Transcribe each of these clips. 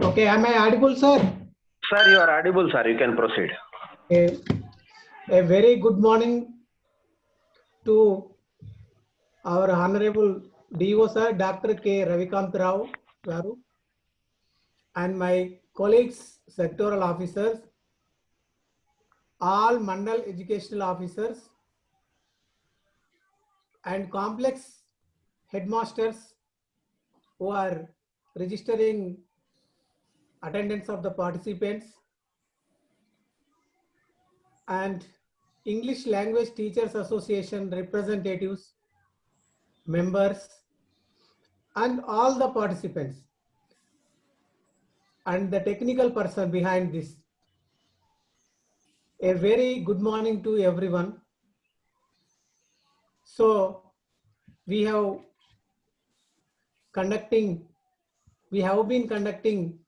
Okay, am I audible, sir? Sir, you are audible, sir. You can proceed. A very good morning to our Honorable DO, sir, Dr. K. Ravikant Rao, Garu, and my colleagues, sectoral officers, all Mandal educational officers, and complex headmasters who are registering attendance of the participants, and English Language Teachers Association representatives, members, and all the participants, and the technical person behind this. A very good morning to everyone. So we have been conducting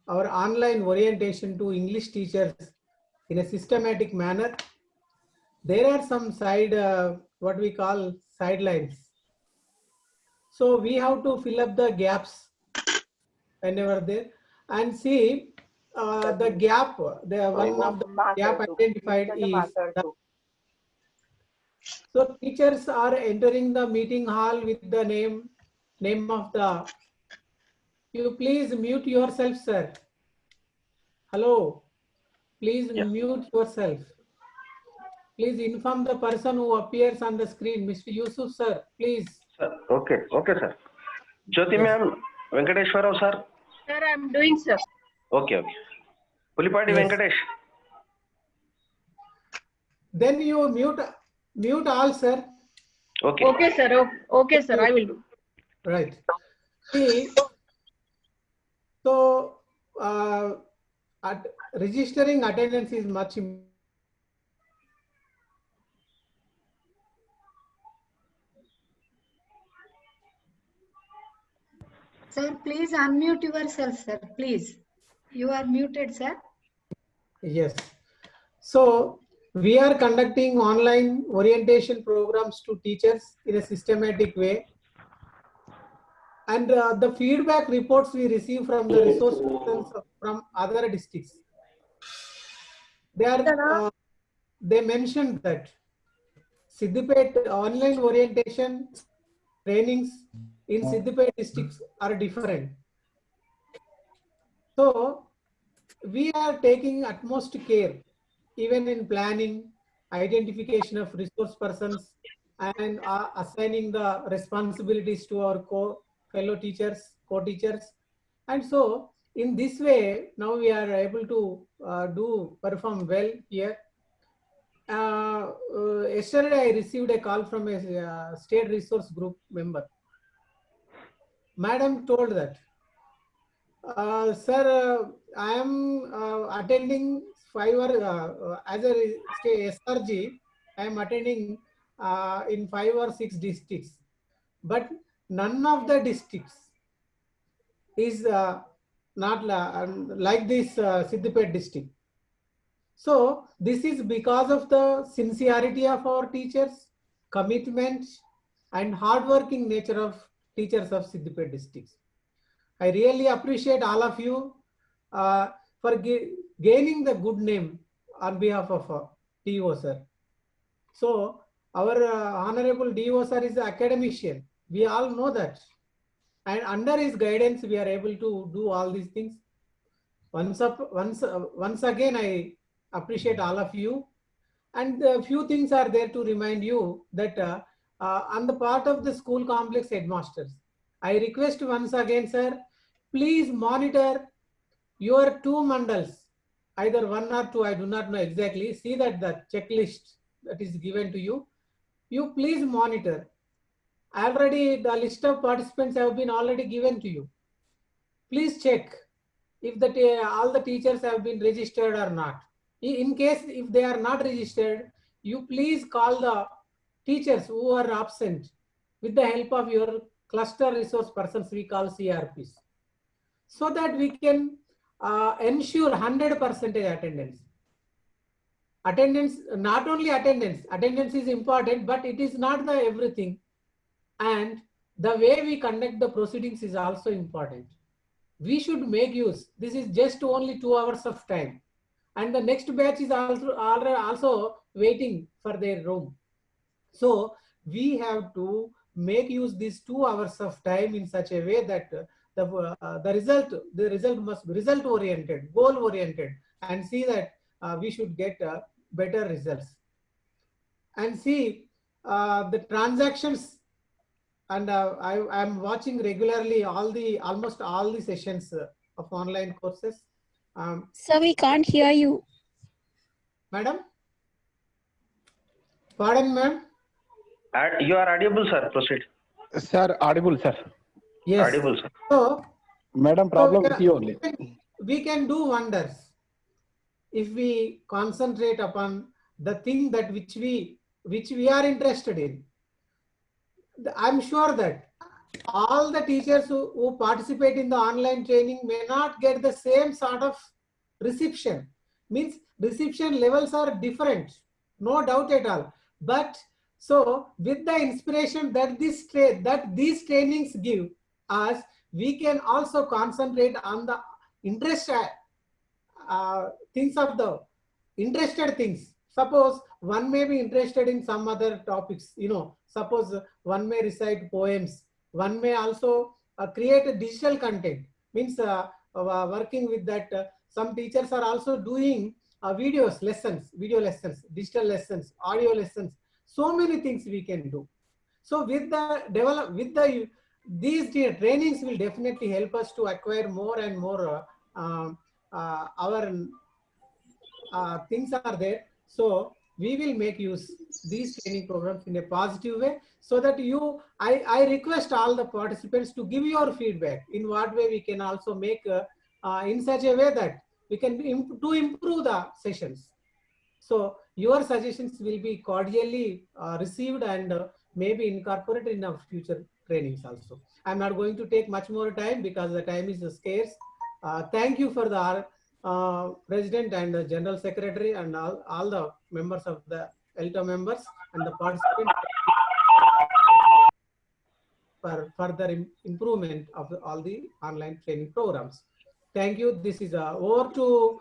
our online orientation to English teachers in a systematic manner. There are some what we call sidelines. So we have to fill up the gaps whenever there, and see the gap. One of the gap identified is so teachers are entering the meeting hall with the name of the. You please mute yourself, sir. Hello. Please mute yourself. Please inform the person who appears on the screen, Mr. Yusuf, sir. Please. Sir, okay, sir. Jyoti ma'am, Venkateshwar Rao, sir. Sir, I am doing, sir. Okay. Pulipadi Venkatesh. Then you mute all, sir. Okay. Okay, sir. Okay, sir. I will do. Right. See, so registering attendance is much important. Sir, please unmute yourself, sir. Please. You are muted, sir. Yes. So we are conducting online orientation programs to teachers in a systematic way. And the feedback reports we receive from the resource persons from other districts, they mentioned that Siddipet online orientation trainings in Siddipet districts are different. So we are taking utmost care, even in planning, identification of resource persons, and assigning the responsibilities to our fellow teachers, co-teachers. And so in this way, now we are able to perform well here. Yesterday I received a call from a state resource group member. Madam told that, sir, I am attending 5 or as a SRG, I am attending in 5 or 6 districts, but none of the districts is not like this Siddipet district. So this is because of the sincerity of our teachers, commitment, and hardworking nature of teachers of Siddipet districts. I really appreciate all of you for gaining the good name on behalf of DO sir. So our Honorable DO sir is an academician. We all know that. And under his guidance, we are able to do all these things. Once again, I appreciate all of you. And a few things are there to remind you that on the part of the school complex headmasters, I request once again, sir, please monitor your 2 mandals, either 1 or 2, I do not know exactly. See that the checklist that is given to you. You please monitor. Already the list of participants have been already given to you. Please check if all the teachers have been registered or not. In case if they are not registered, you please call the teachers who are absent with the help of your cluster resource persons, we call CRPs, so that we can ensure 100% attendance. Attendance, not only attendance is important, but it is not the everything. And the way we conduct the proceedings is also important. we should make use. This is just only 2 hours of time. And the next batch is also waiting for their room. So we have to make use these 2 hours of time in such a way that the result must be result oriented, goal oriented, and see that we should get better results. And see the transactions, and I am watching regularly almost all the sessions of online courses. Sir, we can't hear you. Madam? Pardon, ma'am? You are audible, sir. Proceed. Sir, audible, sir. Yes. Audible, sir. So, Madam, problem with you only. we can do wonders if we concentrate upon the thing that which we are interested in. I'm sure that all the teachers who participate in the online training may not get the same sort of reception. Means reception levels are different, no doubt at all. But so with the inspiration that these trainings give us, we can also concentrate on the interest things of the interested things. Suppose one may be interested in some other topics, suppose one may recite poems, one may also create a digital content, means working with that. Some teachers are also doing video lessons, digital lessons, audio lessons, so many things we can do. So with these trainings will definitely help us to acquire more and more our things are there. So we will make use these training programs in a positive way, so that I request all the participants to give your feedback in what way we can also make in such a way that we can improve the sessions. So your suggestions will be cordially received and maybe incorporated in our future trainings also. I'm not going to take much more time because the time is scarce. Thank you for the President and the General Secretary and all the members of the ELTA members and the participants for further improvement of all the online training programs. Thank you. This is over to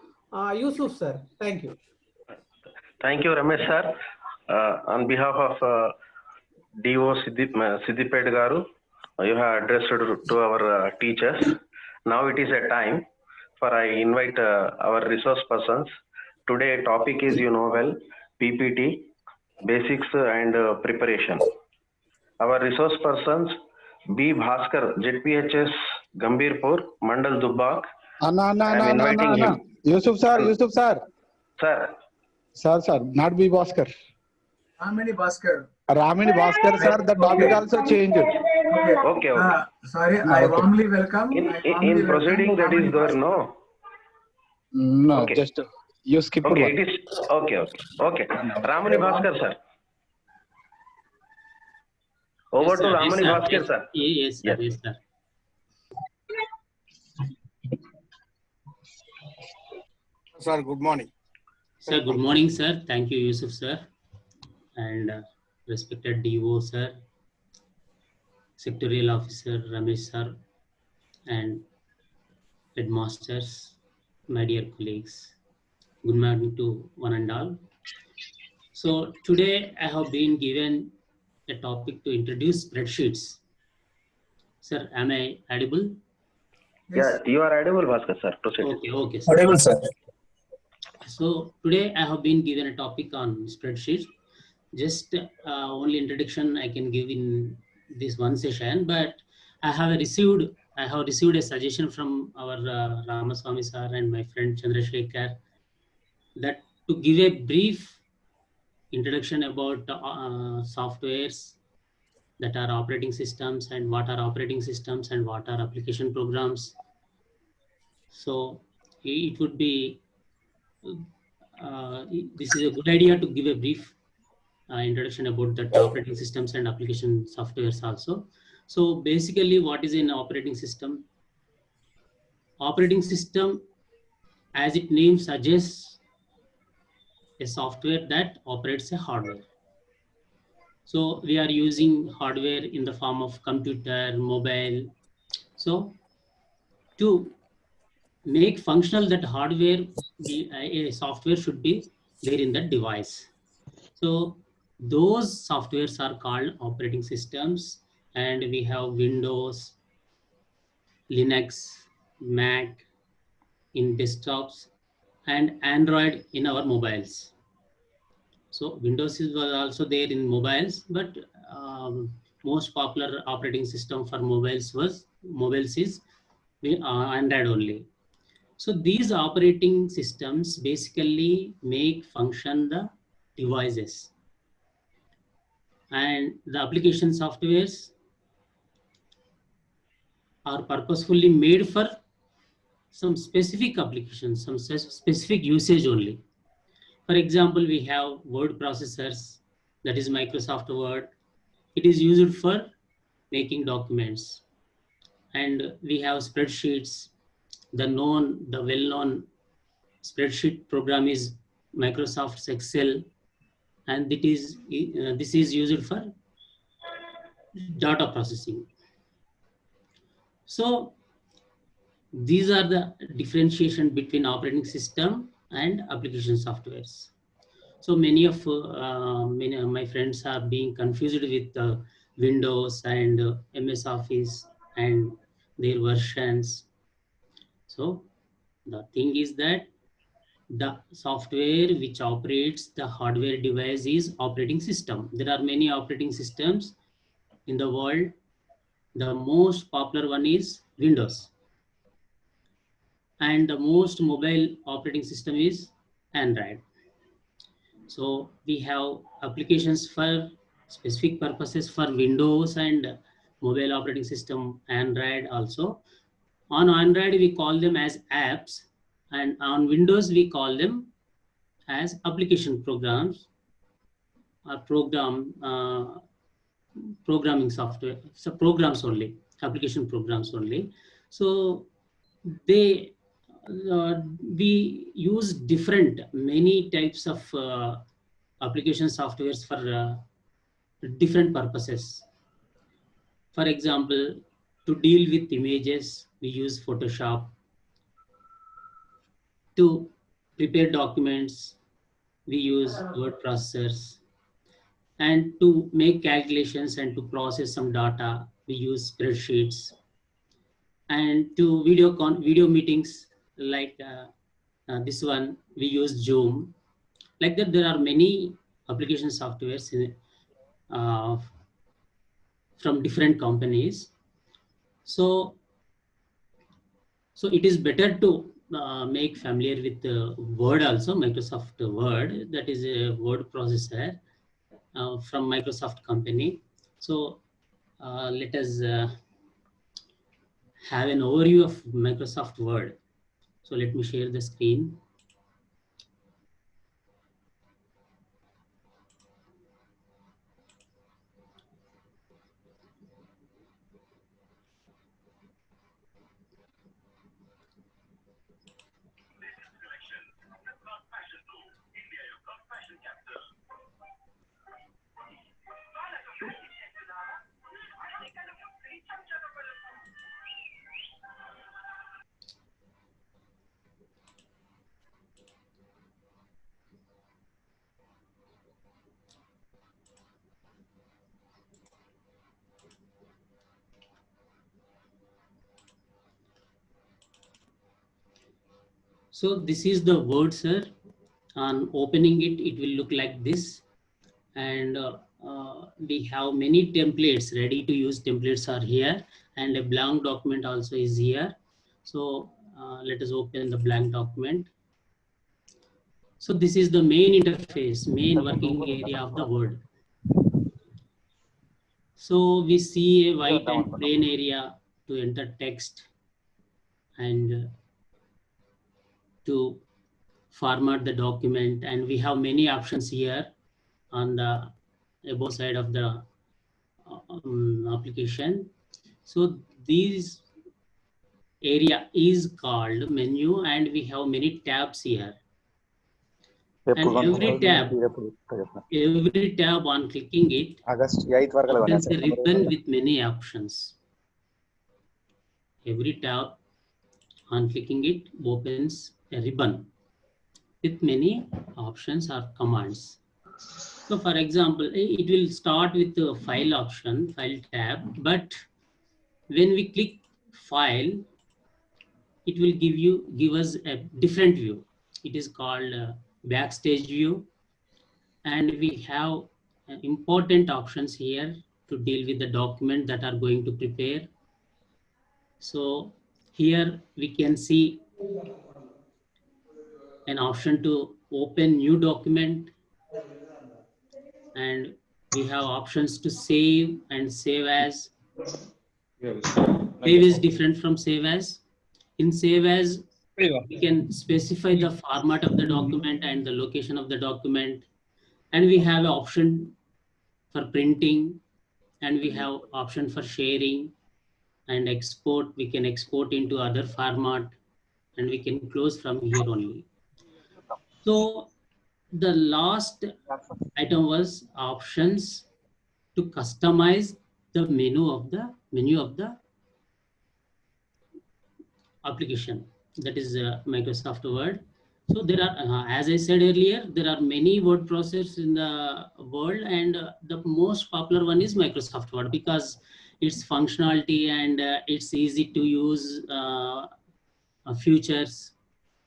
Yusuf sir. Thank you. Thank you, Ramesh sir. On behalf of DO Siddipet Garu, you have addressed to our teachers. Now it is a time for I invite our resource persons. Today topic is, well, PPT, basics and preparation. Our resource persons, B. Bhaskar, ZPHS, Gambirpur, Mandal Dubbak. I am inviting him. Yusuf sir. Sir. Sir, not B. Bhaskar. Ramini Bhaskar. Ramini Bhaskar, sir, the topic also changed. Okay. Sorry, I warmly welcome. In proceeding that is there, no? No, okay. Just you skip okay, one. it is okay. Ramani Bhaskar, sir. Over to Ramani Bhaskar, sir. Yes, sir. Yes, sir. Sir, good morning. Sir, good morning, sir. Thank you, Yusuf, sir. And respected DO, sir, Secretarial Officer, Ramesh, sir, and headmasters, my dear colleagues. Good morning to one and all. So today I have been given a topic to introduce spreadsheets. Sir, am I audible? Yes, you are audible, Bhaskar, sir. Proceed. Okay, sir. Audible, sir. So today I have been given a topic on spreadsheets. Just only introduction I can give in this one session, but I have received a suggestion from our Ramaswamy sir and my friend Chandrasekhar that to give a brief introduction about softwares that are operating systems and what are operating systems and what are application programs. So it would be this is a good idea to give a brief introduction about the operating systems and application softwares also. So basically, what is an operating system? Operating system, as its name suggests, a software that operates a hardware. So we are using hardware in the form of computer, mobile. So to make functional that hardware, a software should be there in that device. So those softwares are called operating systems, and we have Windows, Linux, Mac in desktops, and Android in our mobiles. So Windows is also there in mobiles, but most popular operating system for mobiles is Android only. So these operating systems basically make function the devices, and the application softwares are purposefully made for some specific applications, some specific usage only. For example, we have word processors, that is Microsoft Word. It is used for making documents. And we have spreadsheets. The well-known spreadsheet program is Microsoft Excel, and this is used for data processing. So these are the differentiation between operating system and application softwares. So many of my friends are being confused with Windows and MS Office and their versions. So the thing is that the software which operates the hardware device is operating system. There are many operating systems in the world. The most popular one is Windows. And the most mobile operating system is Android. So we have applications for specific purposes for Windows and mobile operating system Android also. On Android, we call them as apps, and on Windows, we call them as application programs or programming software, so programs only, application programs only. So we use many types of application softwares for different purposes. For example, to deal with images, we use Photoshop. To prepare documents, we use word processors. And to make calculations and to process some data, we use spreadsheets. And to video meetings like this one, we use Zoom. Like that, there are many application softwares from different companies. So it is better to make familiar with Word also, Microsoft Word, that is a word processor from Microsoft company. So let us have an overview of Microsoft Word. So let me share the screen. So this is the Word, sir. On opening it, it will look like this. And we have many templates, ready to use templates are here, and a blank document also is here. So let us open the blank document. So this is the main interface, main working area of the Word. So we see a white and plain area to enter text and to format the document, and we have many options here on the above side of the application. So this area is called menu, and we have many tabs here. And every tab on clicking it opens a ribbon with many options. Every tab On clicking it, opens a ribbon with many options or commands. So for example, it will start with the file option, file tab, but when we click file, it will give us a different view. It is called backstage view, and we have important options here to deal with the document that are going to prepare. So here we can see an option to open new document, and we have options to save and save as. Save is different from save as. In save as, we can specify the format of the document and the location of the document, and we have an option for printing, and we have option for sharing and export. We can export into other format, and we can close from here only. So the last item was options to customize the menu of the application, that is Microsoft Word. So there are, as I said earlier, there are many word processors in the world, and the most popular one is Microsoft Word because its functionality and it's easy to use features.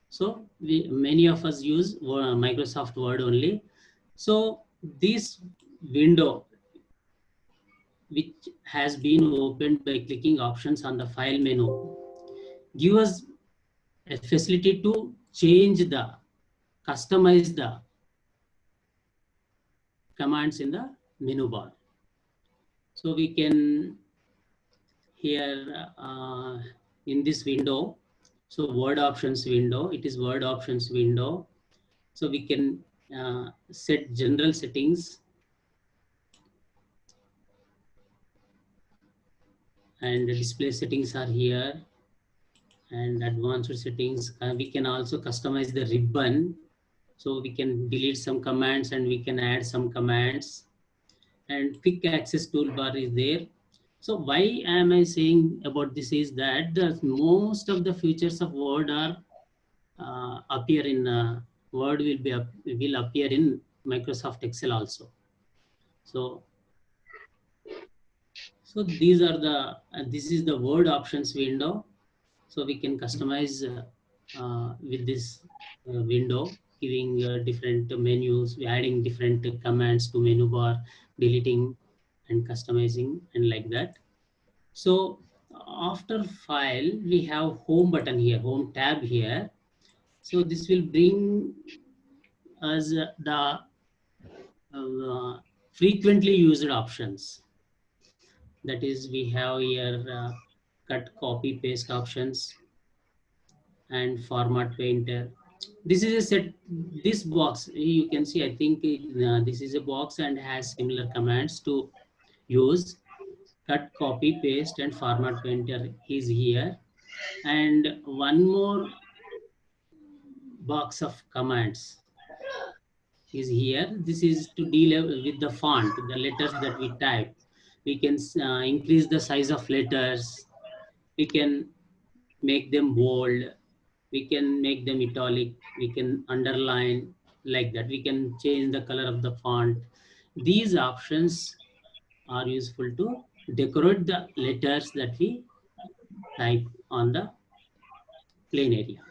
So many of us use Microsoft Word only. So this window, which has been opened by clicking options on the file menu, give us a facility to customize the commands in the menu bar. So we can here in this window, so word options window, it is word options window. So we can set general settings, and the display settings are here, and advanced settings. We can also customize the ribbon. So we can delete some commands and we can add some commands, and quick access toolbar is there. So why am I saying about this is that most of the features of Word are appear in Word will appear in Microsoft Excel also. So these are the this is the Word options window. So we can customize with this window, giving different menus, adding different commands to menu bar, deleting and customizing, and like that. So after file, we have home button here, home tab here. So this will bring us the frequently used options. That is, we have here cut, copy, paste options and format painter. This is a set, this box, you can see, I think this is a box and has similar commands to use. Cut, copy, paste and format painter is here. And one more box of commands is here. This is to deal with the font, the letters that we type. We can increase the size of letters. We can make them bold. We can make them italic. We can underline, like that. We can change the color of the font. These options are useful to decorate the letters that we type on the plain area.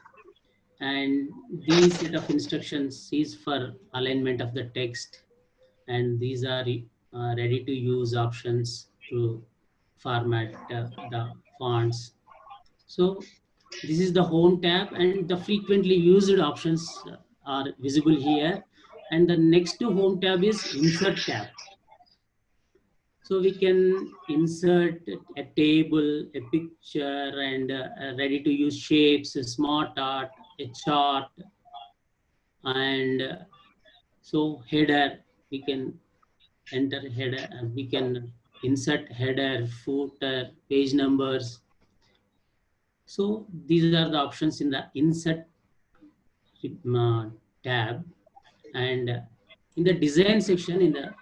And these set of instructions is for alignment of the text, and these are ready to use options to format the fonts. So this is the home tab, and the frequently used options are visible here. And the next to home tab is insert tab. So we can insert a table, a picture, and ready to use shapes, a smart art, a chart, and so header, we can enter header, we can insert header, footer, page numbers. So these are the options in the insert tab. And in the design section, in the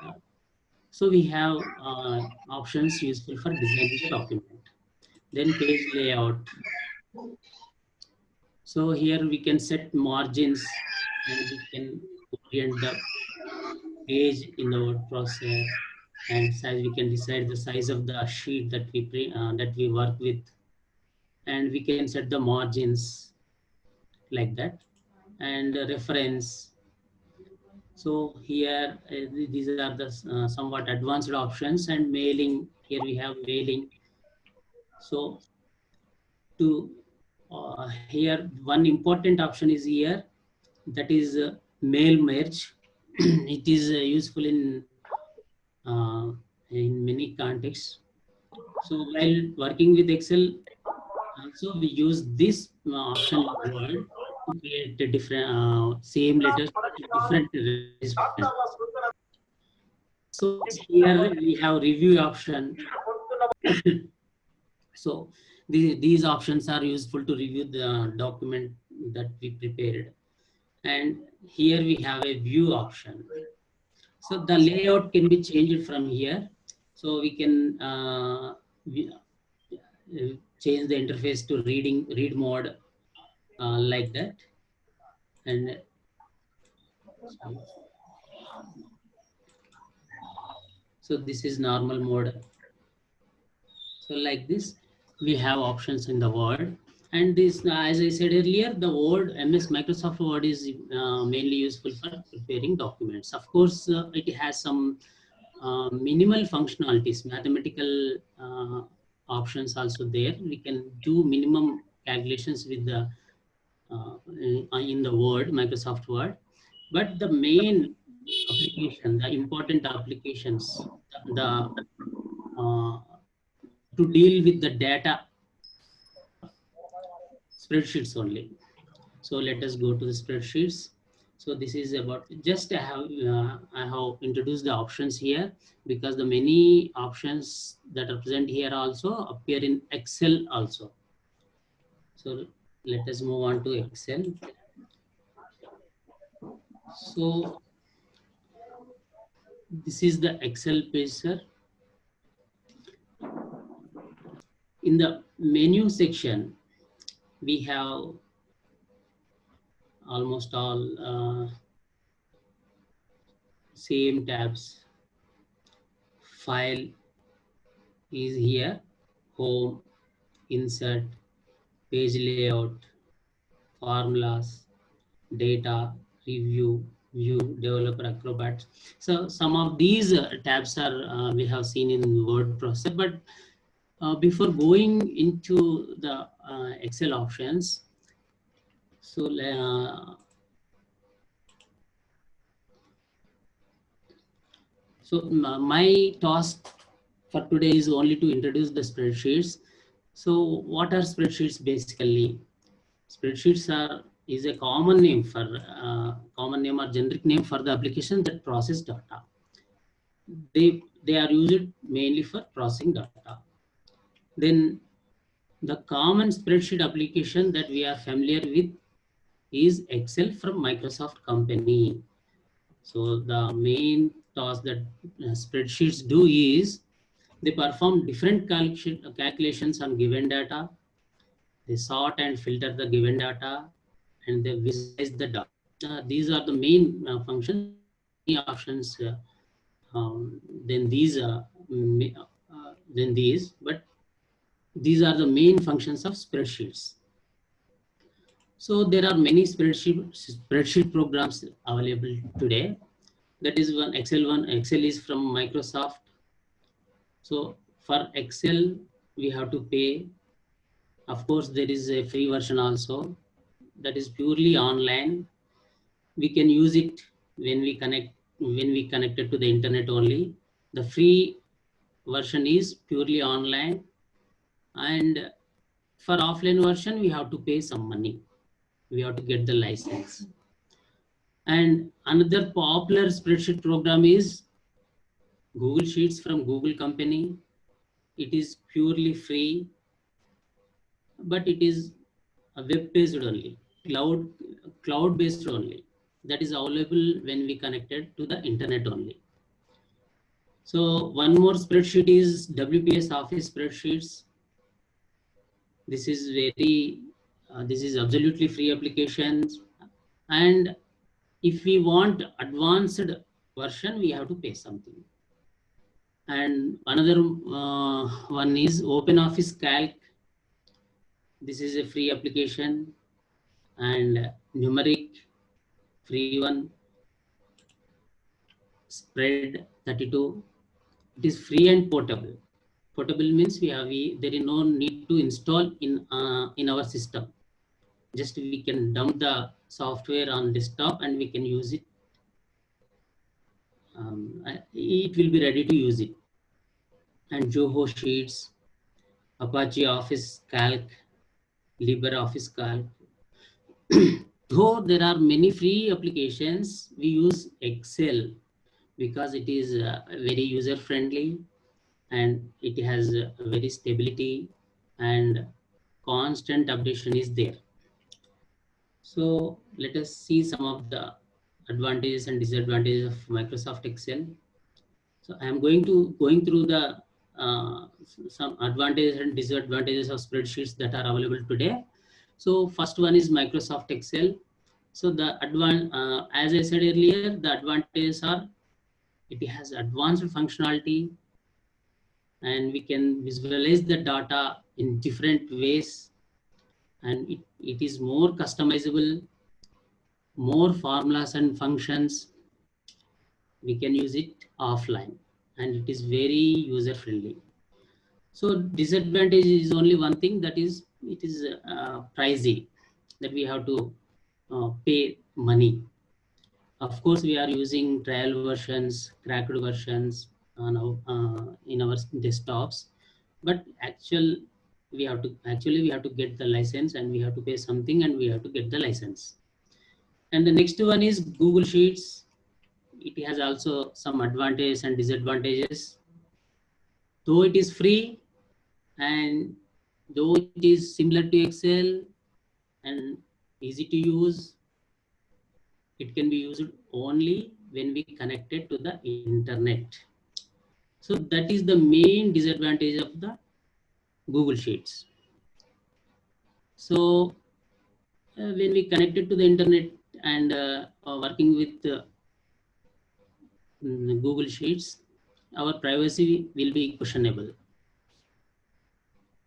so we have options useful for designing the document. Then page layout. So here we can set margins and we can orient the page in the word processor, and size we can decide the size of the sheet that we work with, and we can set the margins like that, and reference. So here these are the somewhat advanced options, and mailing. Here we have mailing. So to here one important option is here, that is mail merge. It is useful in many contexts. So while working with Excel, also we use this option in Word to create a different same letters, different responses. So here we have review option. So these options are useful to review the document that we prepared. And here we have a view option. So the layout can be changed from here. So we can change the interface to read mode like that. And so this is normal mode. So like this, we have options in the Word. And this, as I said earlier, the Word, Microsoft Word is mainly useful for preparing documents. Of course, it has some minimal functionalities, mathematical options also there. We can do minimum calculations with the in the Word, Microsoft Word. But the main application, the important applications, to deal with the data, spreadsheets only. So let us go to the spreadsheets. So this is about, just I have introduced the options here, because the many options that are present here also appear in Excel also. So let us move on to Excel. So this is the Excel page, sir. In the menu section, we have almost all same tabs. File is here, home, insert, page layout, formulas, data, review, view, developer, acrobat. So some of these tabs are we have seen in word processor, but before going into the Excel options, so my task for today is only to introduce the spreadsheets. So what are spreadsheets basically? Spreadsheets is a common name or generic name for the application that process data. They are used mainly for processing data. Then the common spreadsheet application that we are familiar with is Excel from Microsoft company. So the main task that spreadsheets do is they perform different calculations on given data. They sort and filter the given data, and they visualize the data. These are the main functions. Options then these, but these are the main functions of spreadsheets. So there are many spreadsheet programs available today. That is one Excel. Excel is from Microsoft. So for Excel, we have to pay. Of course, there is a free version also that is purely online. We can use it when we connected to the internet only. The free version is purely online, and for offline version, we have to pay some money. We have to get the license. And another popular spreadsheet program is Google Sheets from Google company. It is purely free, but it is a web-based only, cloud-based only. That is available when we connected to the internet only. So one more spreadsheet is WPS Office spreadsheets. This is very This is absolutely free applications, and if we want advanced version, we have to pay something. And another one is OpenOffice Calc. This is a free application, and Numeric, free one. Spread 32. It is free and portable. Portable means there is no need to install in our system. Just we can dump the software on desktop and we can use it. It will be ready to use it. And Zoho Sheets, Apache Office Calc, LibreOffice Calc. Though there are many free applications, we use Excel because it is very user friendly and it has very stability and constant updation is there. So let us see some of the advantages and disadvantages of Microsoft Excel. So I am going through the some advantages and disadvantages of spreadsheets that are available today. So first one is Microsoft Excel. So the as I said earlier, the advantages are it has advanced functionality and we can visualize the data in different ways, and it is more customizable, more formulas and functions. We can use it offline and it is very user friendly. So disadvantage is only one thing, that is it is pricey, that we have to pay money. Of course, we are using trial versions, cracked versions in our desktops, but we have to get the license and we have to pay something and we have to get the license. And the next one is Google Sheets. It has also some advantages and disadvantages. Though it is free and though it is similar to Excel and easy to use, it can be used only when we connect it to the internet. So that is the main disadvantage of the Google Sheets. So when we connect it to the internet and working with Google Sheets, our privacy will be questionable,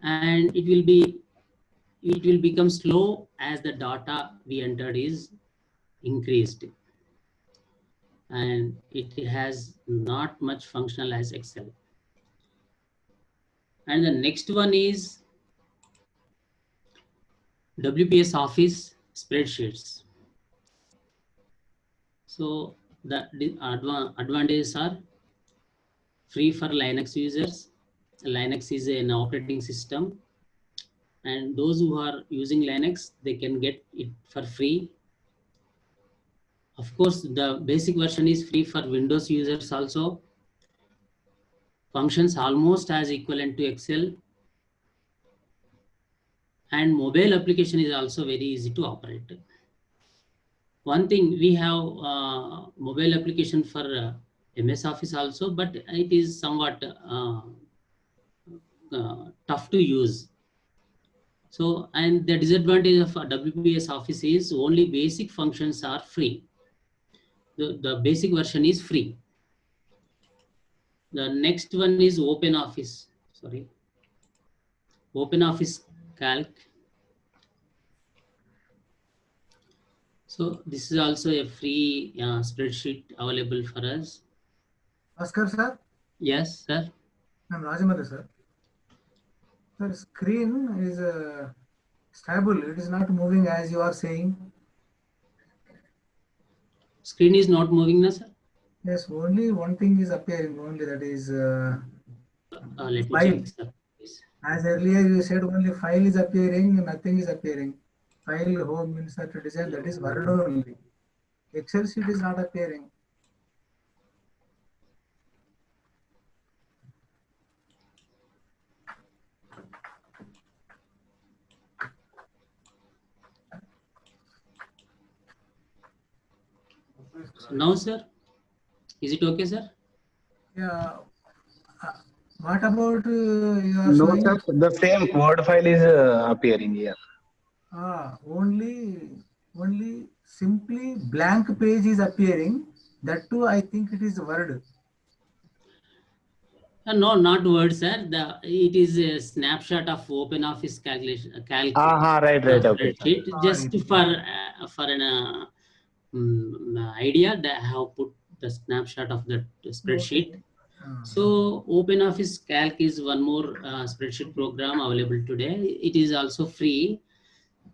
and it will become slow as the data we entered is increased, and it has not much functional as Excel. And the next one is WPS Office spreadsheets. So the advantages are free for Linux users. Linux is an operating system, and those who are using Linux, they can get it for free. Of course, the basic version is free for Windows users also. Functions almost as equivalent to Excel. And mobile application is also very easy to operate. One thing, we have mobile application for MS Office also, but it is somewhat tough to use. So, and the disadvantage of WPS Office is only basic functions are free. The basic version is free. The next one is OpenOffice. OpenOffice Calc. So this is also a free spreadsheet available for us. Bhaskar sir? Yes, sir. I'm Rajamata sir. Sir, screen is stable. It is not moving as you are saying. Screen is not moving, na, sir? Yes, only one thing is appearing, only that is let me file. check, sir. As earlier you said, only file is appearing, nothing is appearing. File, home, insert, design, that is Word only. Excel sheet is not appearing. So now, sir, is it okay, sir? Yeah. What about you are No, showing? sir. The same Word file is appearing here. Only simply blank page is appearing. That too, I think it is Word. No, not Word, sir. It is a snapshot of OpenOffice calc Right. Okay. spreadsheet. Just for an idea that I have put the snapshot of the spreadsheet. So OpenOffice Calc is one more spreadsheet program available today. It is also free.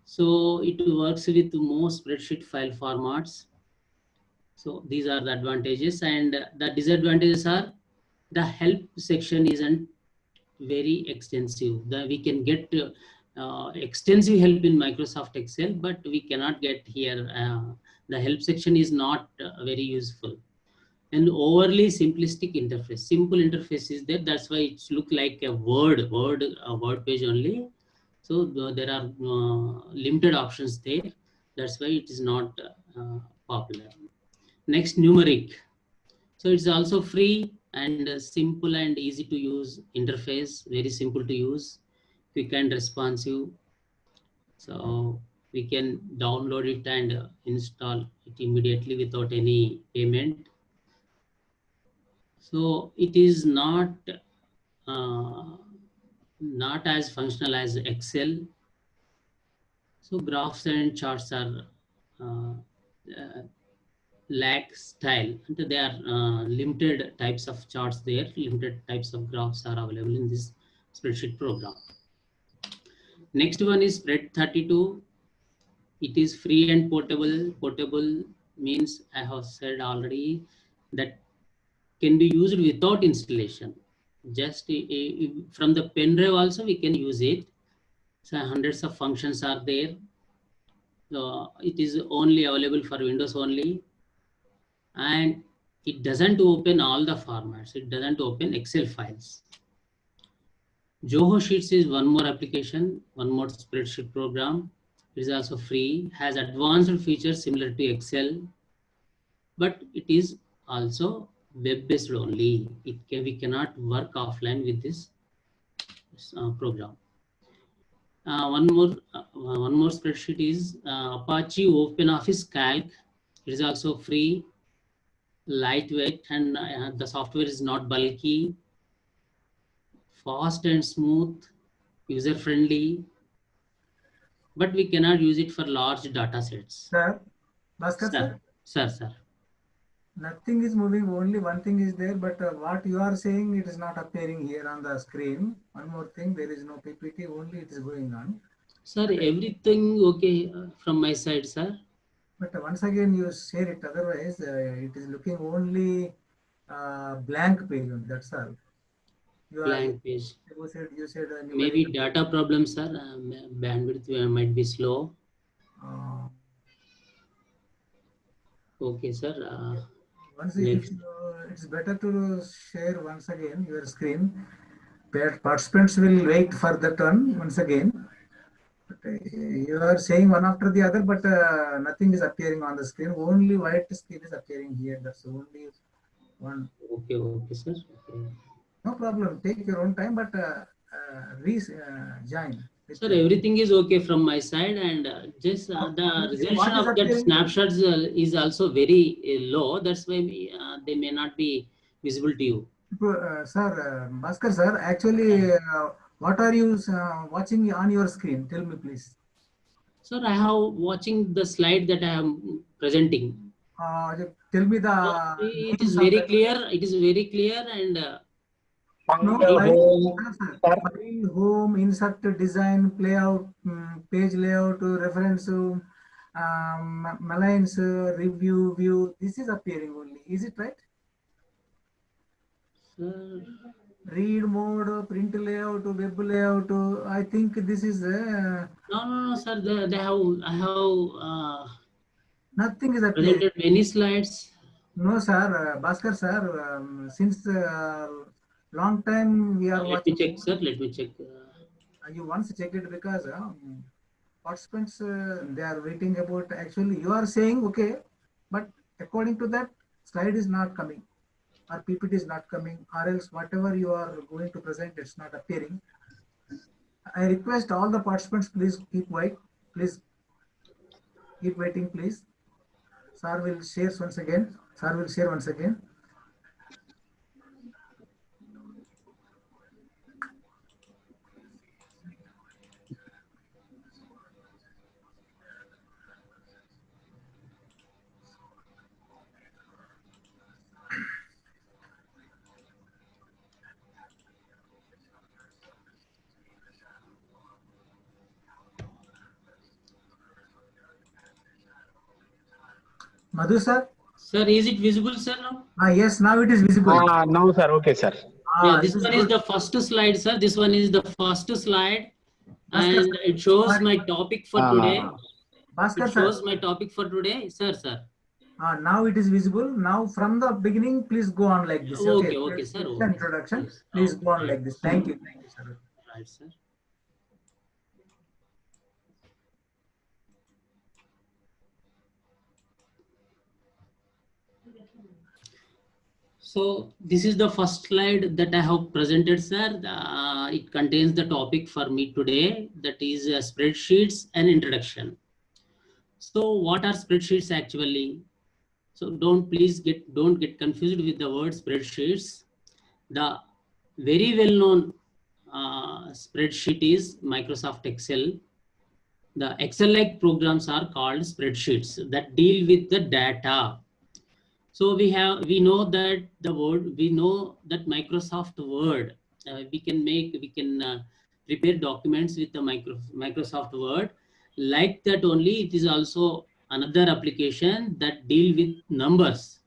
So it works with most spreadsheet file formats. So these are the advantages, and the disadvantages are the help section isn't very extensive. We can get extensive help in Microsoft Excel, but we cannot get here. The help section is not very useful. And overly simplistic interface. Simple interface is there. That's why it's look like a word page only. So there are limited options there. That's why it is not popular. Next, numeric. So it's also free and simple and easy to use interface. Very simple to use, quick and responsive. So we can download it and install it immediately without any payment. So it is not as functional as Excel. So graphs and charts are lack style. They are limited types of charts there. Limited types of graphs are available in this spreadsheet program. Next one is Spread32. It is free and portable. Portable means I have said already that can be used without installation. Just from the pen drive also we can use it. So hundreds of functions are there. It is only available for Windows only, and it doesn't open all the formats. It doesn't open Excel files. Zoho Sheets is one more application, one more spreadsheet program. It is also free, has advanced features similar to Excel, but it is also web-based only. We cannot work offline with this program. One more spreadsheet is Apache OpenOffice Calc. It is also free, lightweight, and the software is not bulky, fast and smooth, user-friendly, but we cannot use it for large data sets. Sir, Bhaskar sir? Sir. Nothing is moving, only one thing is there, but what you are saying, it is not appearing here on the screen. One more thing, there is no PPT, only it is going on. Sir, everything okay from my side, sir. But once again, you share it, otherwise it is looking only blank page, that's all. Blank page. You said maybe data problem, sir. Bandwidth might be slow. Okay, sir. Once it's better to share once again your screen. Participants will wait for that one once again. But, you are saying one after the other, but nothing is appearing on the screen. Only white screen is appearing here. That's only one. Okay, sir. Okay. No problem. Take your own time, but join. Sir, everything is okay from my side, and just the resolution of that snapshots is also very low. That's why they may not be visible to you. Sir, Bhaskar sir, actually, what are you watching on your screen? Tell me, please. Sir, I have watching the slide that I am presenting. Tell me the. It is very clear. It is very clear, and. File, home, insert, design, layout, page layout, reference, malines, review, view. This is appearing only. Is it right? Read mode, print layout, web layout. I think this is. No, sir. They have. I have. Nothing is appearing. Presented many slides. No, sir. Bhaskar sir. Since. Long time we are watching. Let me check, sir. Let me check. You once check it because participants they are waiting about. Actually, you are saying okay, but according to that, slide is not coming, or PPT is not coming, or else whatever you are going to present, it's not appearing. I request all the participants, please keep quiet. Please keep waiting, please. Sir will share once again. Sir will share once again. Madhu sir? Sir, is it visible, sir, now? Yes, now it is visible. Now, sir. Okay, sir. Yeah, this one is the first slide, sir. This one is the first slide. Bhaskar, And it shows my topic for today. Bhaskar, It shows my topic for today. Sir. Now it is visible. Now from the beginning, please go on like this. Okay, sir. Okay. Introduction. Please go on like this. Thank you, sir. Right, sir. So this is the first slide that I have presented, sir. It contains the topic for me today, that is spreadsheets and introduction. So what are spreadsheets actually? So don't get confused with the word spreadsheets. The very well-known spreadsheet is Microsoft Excel. The Excel-like programs are called spreadsheets that deal with the data. So we know that Microsoft Word, we can prepare documents with the Microsoft Word. Like that only, it is also another application that deal with numbers.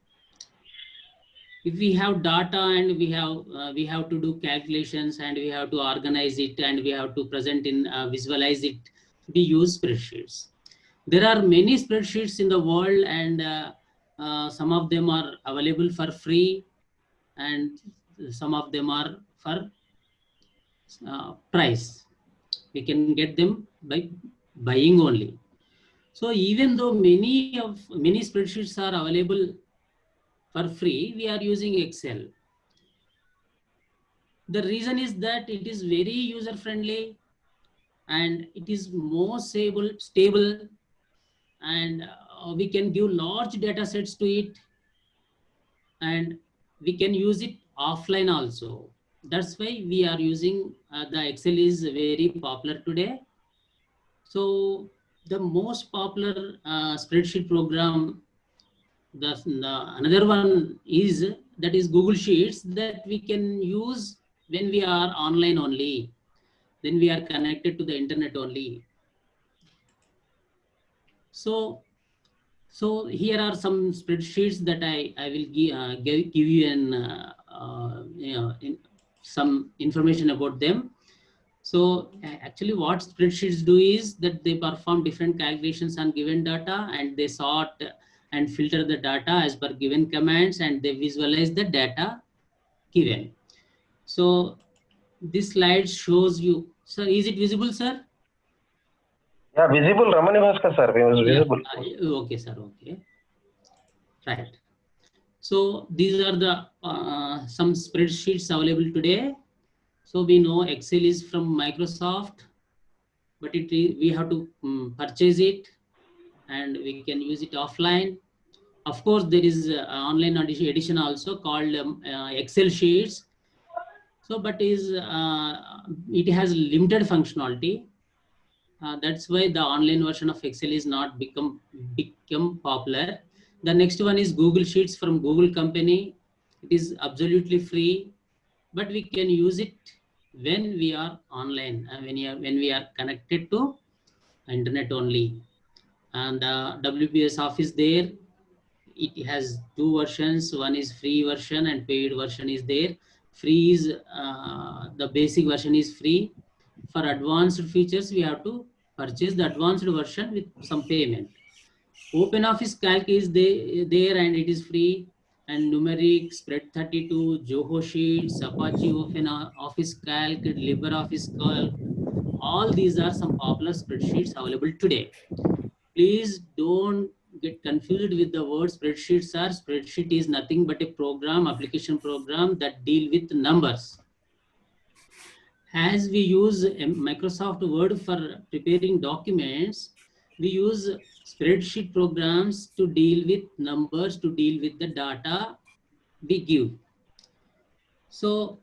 If we have data and we have to do calculations and we have to organize it and we have to present in visualize it, we use spreadsheets. There are many spreadsheets in the world, and some of them are available for free and some of them are for price. We can get them by buying only. So even though many spreadsheets are available for free, we are using Excel. The reason is that it is very user friendly and it is more stable, and we can give large data sets to it, and we can use it offline also. That's why we are using the Excel is very popular today. So the most popular spreadsheet program, another one is Google Sheets, that we can use when we are online only, then we are connected to the internet only. So here are some spreadsheets that I will give you some information about them. So actually what spreadsheets do is that they perform different calculations on given data, and they sort and filter the data as per given commands, and they visualize the data given. So this slide shows you, sir, is it visible, sir? Yeah, visible, Ramani Bhaskar sir, it was visible. Okay, sir, okay. Right. So these are the some spreadsheets available today. So we know Excel is from Microsoft, but we have to purchase it, and we can use it offline. Of course, there is an online edition also called Excel Sheets. So, but it has limited functionality. That's why the online version of Excel is not become popular. The next one is Google Sheets from Google company. It is absolutely free, but we can use it when we are online and when we are connected to internet only. And WPS Office there, it has two versions. One is free version and paid version is there. Free is the basic version is free. For advanced features, we have to purchase the advanced version with some payment. OpenOffice Calc is there and it is free. And Numeric, Spread32, Zoho Sheets, Apache OpenOffice Calc, LibreOffice Calc, all these are some popular spreadsheets available today. Please don't get confused with the word spreadsheets. Spreadsheet is nothing but a program, application program that deal with numbers. As we use Microsoft Word for preparing documents, we use spreadsheet programs to deal with numbers, to deal with the data we give. So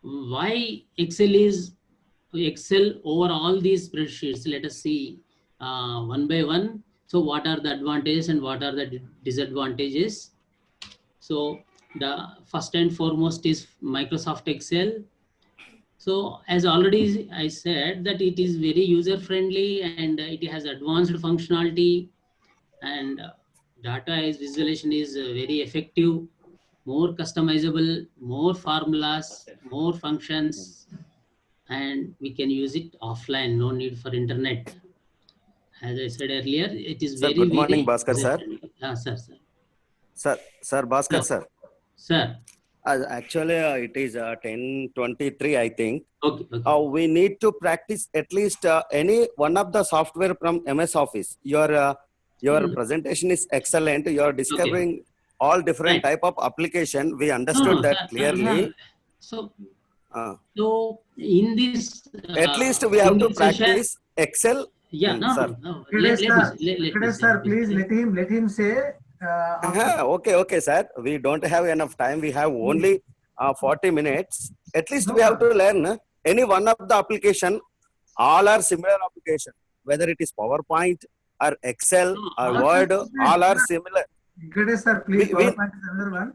why Excel over all these spreadsheets? Let us see one by one. So what are the advantages and what are the disadvantages? So the first and foremost is Microsoft Excel. So as already I said that it is very user friendly and it has advanced functionality, and data visualization is very effective, more customizable, more formulas, more functions, and we can use it offline, no need for internet. As I said earlier, it is Sir, very, good morning, very Bhaskar sir. Sir. Sir, Bhaskar No. sir. Sir. Actually, it is 10:23, I think. Okay. Okay. We need to practice at least any one of the software from MS Office. Your presentation is excellent. You are discovering all different type of application. We understood that sir, clearly. So in this, at least we have to practice Excel. Yeah, sir. Sir, please let him say. Okay, sir. We don't have enough time. We have only 40 minutes. At least we have to learn any one of the application. All are similar application. Whether it is PowerPoint or Excel or Word, all are similar. Sir, please. PowerPoint is another one.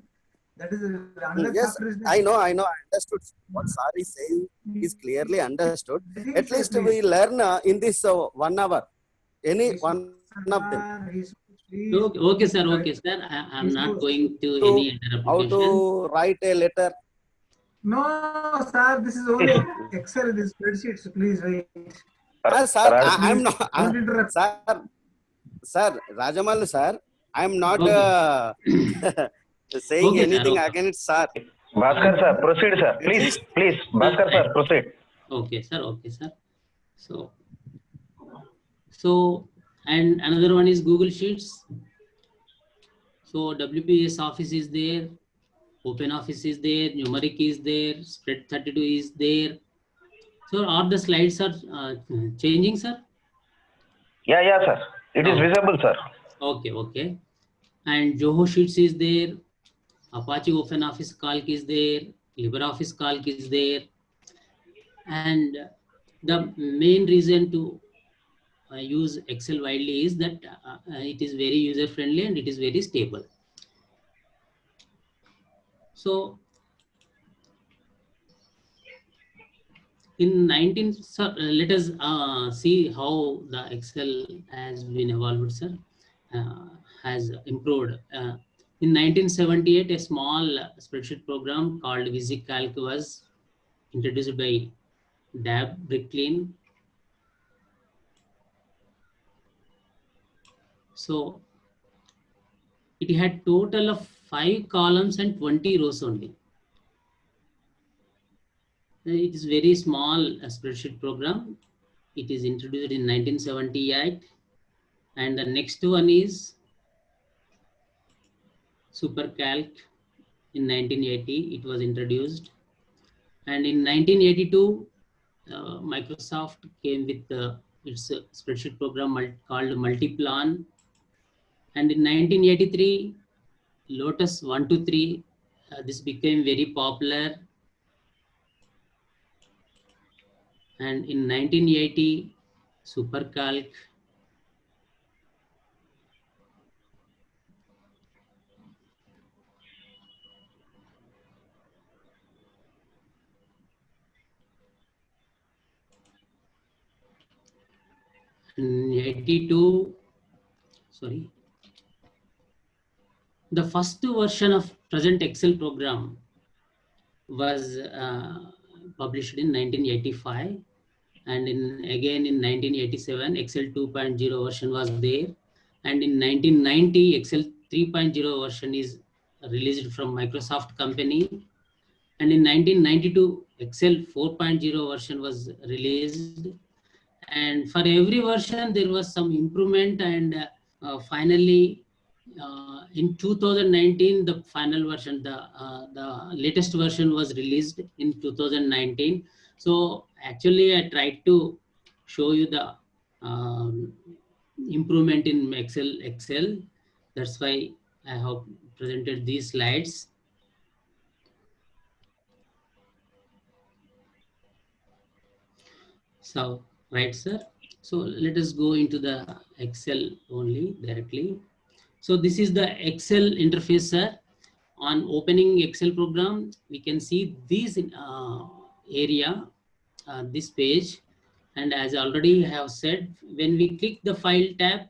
That is another yes, chapter. I know. I understood what sir is saying is clearly understood. At least we learn in this 1 hour. Any one of them. Okay, sir. I'm not going to any other application. How to write a letter? No, sir. This is only Excel. This spreadsheets. Please wait. Sir, I'm not. Sir, Rajamal, sir, I'm not saying anything against sir. Bhaskar sir, proceed, sir. Please, Bhaskar sir, proceed. Okay, sir. So, and another one is Google Sheets. So WPS Office is there, Open Office is there, Numeric is there, Spread 32 is there. So all the slides are changing, sir? Yeah, sir. It is visible, sir. Okay. And Zoho Sheets is there, Apache Open Office Calc is there, LibreOffice Calc is there. And the main reason to use Excel widely is that it is very user friendly and it is very stable. So in let us see how the Excel has been evolved, sir, has improved. In 1978, a small spreadsheet program called VisiCalc was introduced by Dave Bricklin. So it had total of 5 columns and 20 rows only. It is very small spreadsheet program. It is introduced in 1978. And the next one is SuperCalc in 1980. It was introduced. And in 1982, Microsoft came with its spreadsheet program called Multiplan. And in 1983, Lotus 123, this became very popular. And in 1980, SuperCalc. In 82, sorry. The first version of present Excel program was published in 1985, and again in 1987 Excel 2.0 version was there, and in 1990 Excel 3.0 version is released from Microsoft company, and in 1992 Excel 4.0 version was released, and for every version there was some improvement, and finally in 2019, the final version, the latest version was released in 2019. So actually, I tried to show you the improvement in Excel. That's why I have presented these slides. So, right, sir. So let us go into the Excel only directly. So this is the Excel interface, sir. On opening Excel program, we can see this area, this page. And as I already have said, when we click the File tab,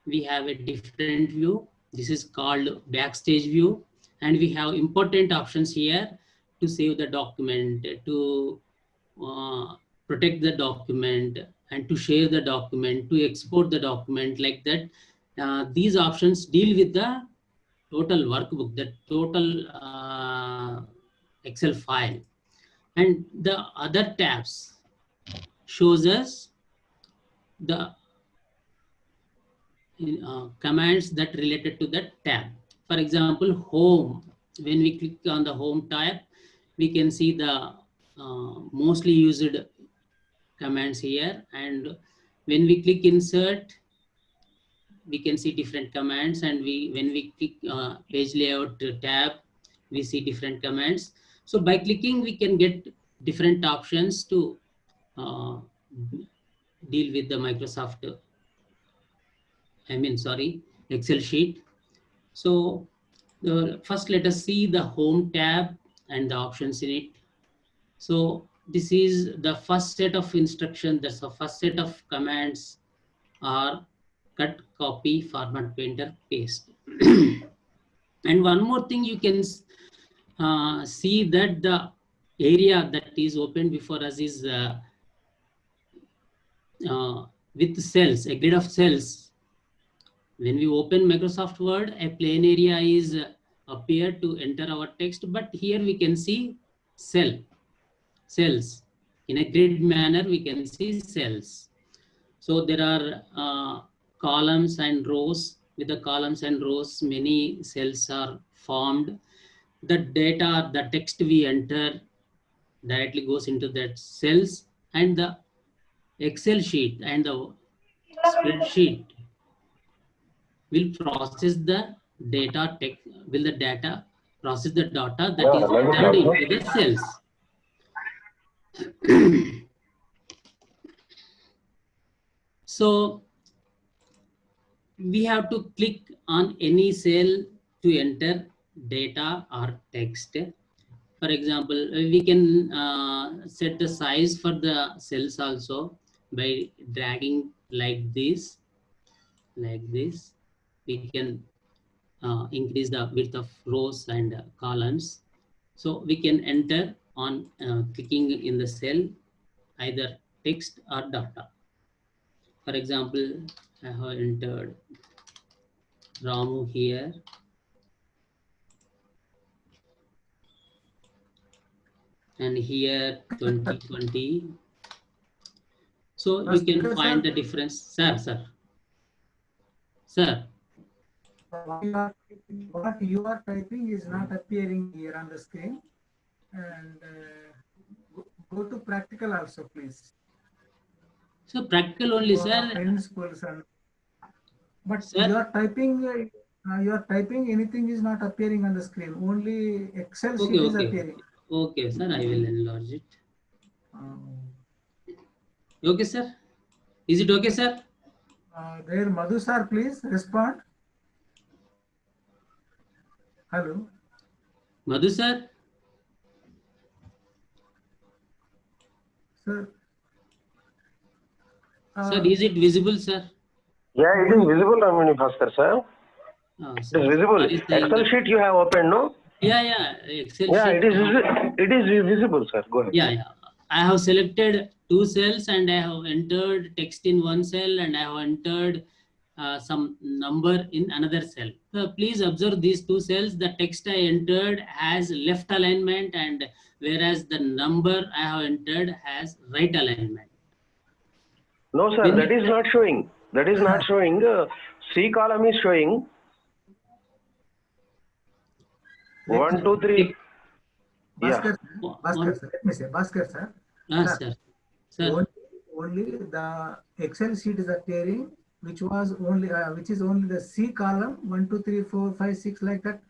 we have a different view. This is called Backstage view. And we have important options here to save the document, to protect the document, and to share the document, to export the document, like that. These options deal with the total workbook, the total Excel file. And the other tabs shows us the commands that related to that tab. For example, home. When we click on the home tab, we can see the mostly used commands here. And when we click insert, we can see different commands. And when we click page layout tab, we see different commands. So by clicking, we can get different options to deal with the Microsoft, Excel sheet. So first let us see the home tab and the options in it. So this is the first set of instructions, that's the first set of commands are cut, copy, format, painter, paste. And one more thing you can see that the area that is opened before us is with cells, a grid of cells. When we open Microsoft Word, a plain area is appear to enter our text, but here we can see cells. In a grid manner, we can see cells. So there are columns and rows. With the columns and rows, many cells are formed. The data, the text we enter directly goes into that cells, and the Excel sheet and the spreadsheet will process the data, process the data that is entered into the cells. So we have to click on any cell to enter data or text. For example, we can set the size for the cells also by dragging like this. We can increase the width of rows and columns. So we can enter on clicking in the cell either text or data. For example, I have entered Ramu here. And here 2020. So you can find the difference. Sir. What you are typing is not appearing here on the screen. And go to practical also, please. So practical only, sir. Principles and but sir, you are typing anything is not appearing on the screen. Only Excel sheet is appearing. Okay, sir. I will enlarge it. Okay, sir. Is it okay, sir? There, Madhu sir, please respond. Hello. Madhu sir. Sir. Sir, is it visible, sir? Yeah, it is visible, Ramani Bhaskar, sir. It is visible. Excel sheet you have opened, no? Yeah. Excel yeah, sheet. it is visible, sir. Go ahead. Yeah. I have selected 2 cells and I have entered text in one cell and I have entered some number in another cell. Please observe these 2 cells. The text I entered has left alignment, and whereas the number I have entered has right alignment. No, sir, that is not showing. That is not showing. C column is showing. 1, 2, 3. Bhaskar, sir, let me say, Bhaskar, sir. Sir. only the Excel sheet is appearing, which is only the C column, 1, 2, 3, 4, 5, 6, like that.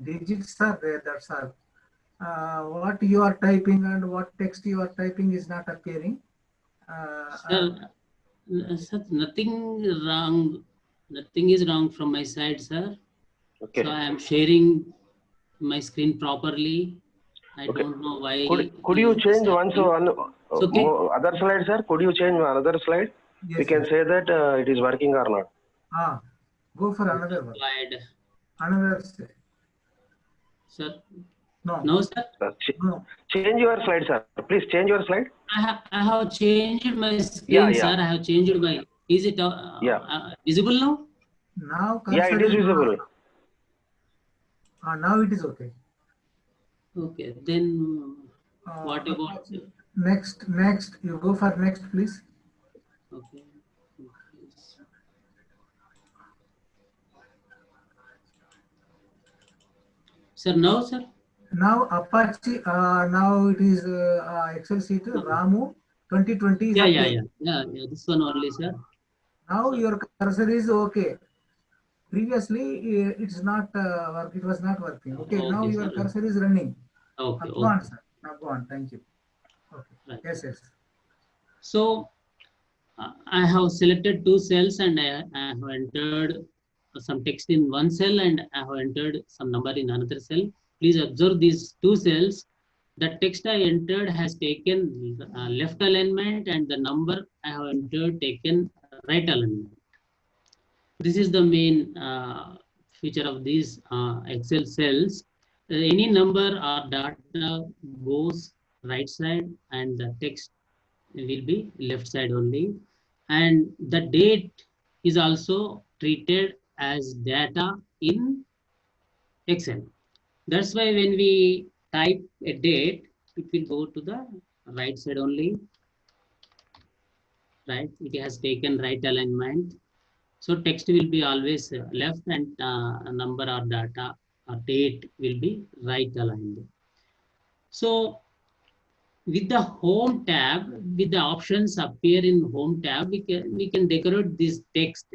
Digits are there, that's all. What you are typing and what text you are typing is not appearing. Sir, sir, nothing wrong. Nothing is wrong from my side, sir. Okay. So I am sharing my screen properly. I Okay. don't know why. Could you change happening. Okay. Other slide, sir? Could you change another slide? Yes, We can say that it is working or not. Go for another one. Slide. Another. Sir. No. No, sir. No. Change your slide, sir. Please change your slide. I have changed my screen, sir. I have changed my. Is it visible now? Now. Yeah, it is visible. Now it is okay. Okay, then what about next? You go for next, please. Okay. Sir, now, sir. Now Apache. Now it is Excel sheet. Ramu 2020. Yeah. This one only, sir. Now your cursor is okay. Previously, it's not. It was not working. Okay. Now your cursor is running. Okay. Go on, sir. Now go on. Thank you. Okay. Right. Yes. So I have selected two cells and I have entered some text in one cell and I have entered some number in another cell. Please observe these two cells. The text I entered has taken left alignment and the number I have entered taken right alignment. This is the main feature of these Excel cells. Any number or data goes right side and the text will be left side only. And the date is also treated as data in Excel. That's why when we type a date, it will go to the right side only. Right? It has taken right alignment. So text will be always left and number or data or date will be right aligned. So with the home tab, with the options appear in home tab, we can decorate this text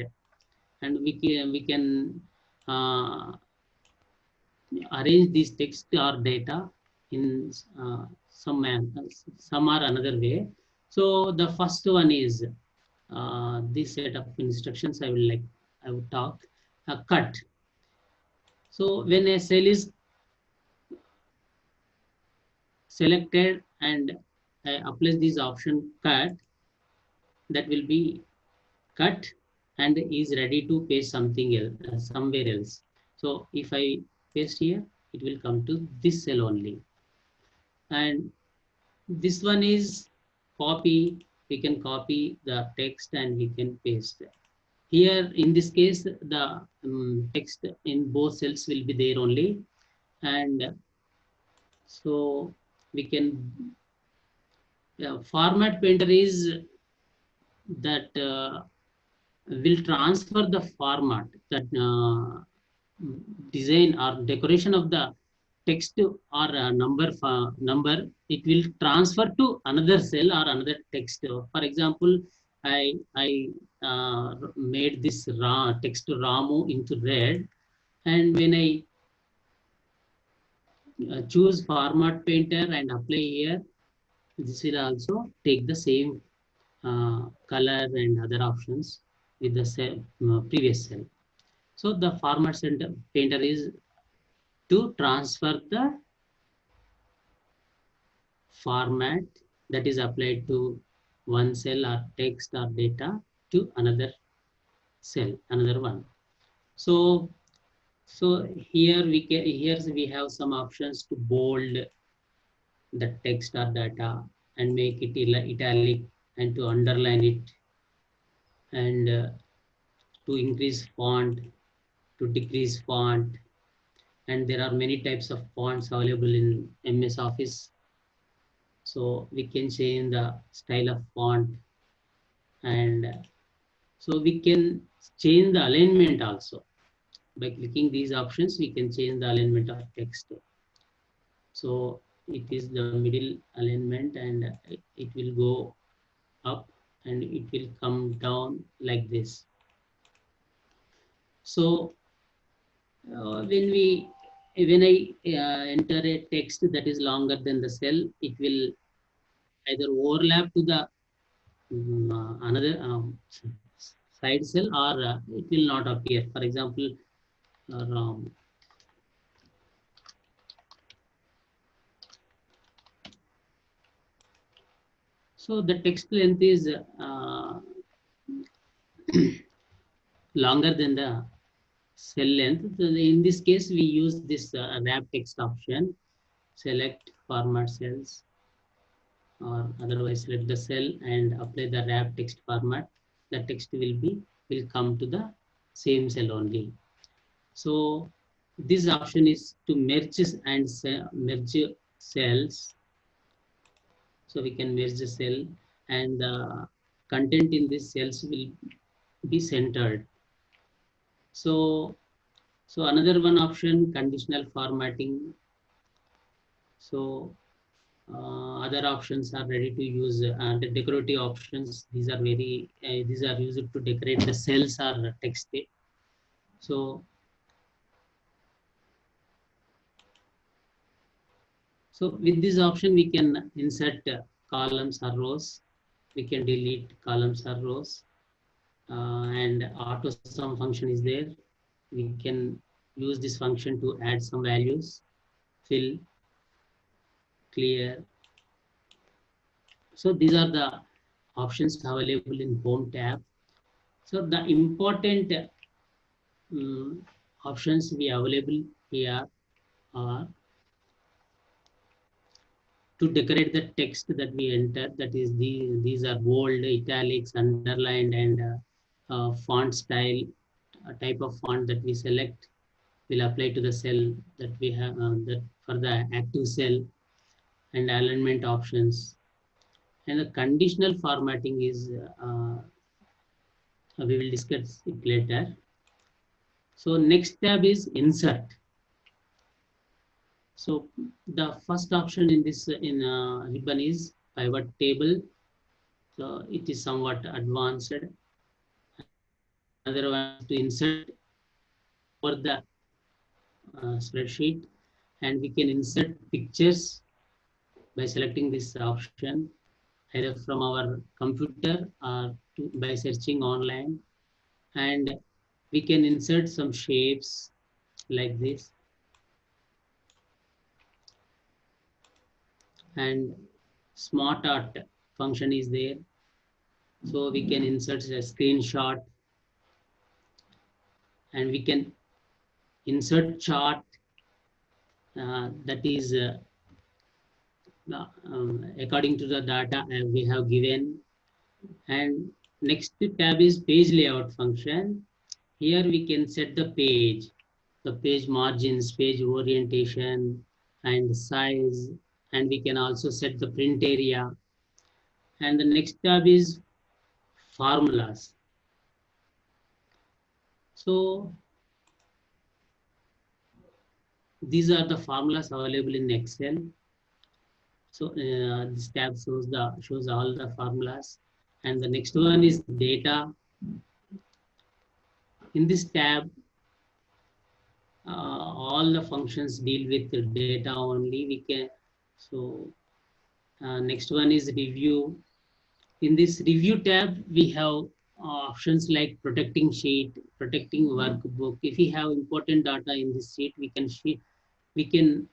and we can arrange this text or data in some or another way. So the first one is this set of instructions I would talk. Cut. So when a cell is selected and I apply this option cut, that will be cut and is ready to paste something else, somewhere else. So if I paste here, it will come to this cell only. And this one is copy. We can copy the text and we can paste. Here, in this case, the text in both cells will be there only. And so we can, format painter is that will transfer the format, that design or decoration of the text or number, it will transfer to another cell or another text. For example, I made this text Ramu into red, and when I choose format painter and apply here, this will also take the same color and other options with the cell, previous cell. So the format painter is to transfer the format that is applied to one cell or text or data to another cell, another one. So here we have some options to bold the text or data and make it italic and to underline it and to increase font, to decrease font. And there are many types of fonts available in MS Office. So we can change the style of font. And so we can change the alignment also. By clicking these options, we can change the alignment of text. So it is the middle alignment and it will go up and it will come down like this. So when I enter a text that is longer than the cell, it will either overlap to the another side cell, or it will not appear. For example, so the text length is longer than the cell length. So in this case, we use this wrap text option. Select format cells, or otherwise select the cell and apply the wrap text format. The text will come to the same cell only. So this option is to merge and merge cells. So we can merge the cell, and the content in these cells will be centered. So another one option, conditional formatting. So other options are ready to use. The decorative options, these are used to decorate the cells or text. So with this option, we can insert columns or rows. We can delete columns or rows, and auto sum function is there. We can use this function to add some values, fill, clear. So these are the options available in Home tab. So the important options we available here are to decorate the text that we enter. That is, these are bold, italics, underlined, and font style. A type of font that we select will apply to the cell that we have that for the active cell, and alignment options. And the conditional formatting is we will discuss it later. So next tab is insert. So the first option in this ribbon is pivot table. So it is somewhat advanced. Another one is to insert for the spreadsheet, and we can insert pictures by selecting this option either from our computer or by searching online. And we can insert some shapes like this. And smart art function is there. So we can insert a screenshot, and we can insert chart that is according to the data we have given. And next tab is page layout function. Here we can set the page margins, page orientation, and size, and we can also set the print area. And the next tab is formulas. So these are the formulas available in Excel. So this tab shows all the formulas. And the next one is data. In this tab, all the functions deal with the data only. We can next one is review. In this review tab, we have options like protecting sheet, protecting workbook. If we have important data in this sheet, we can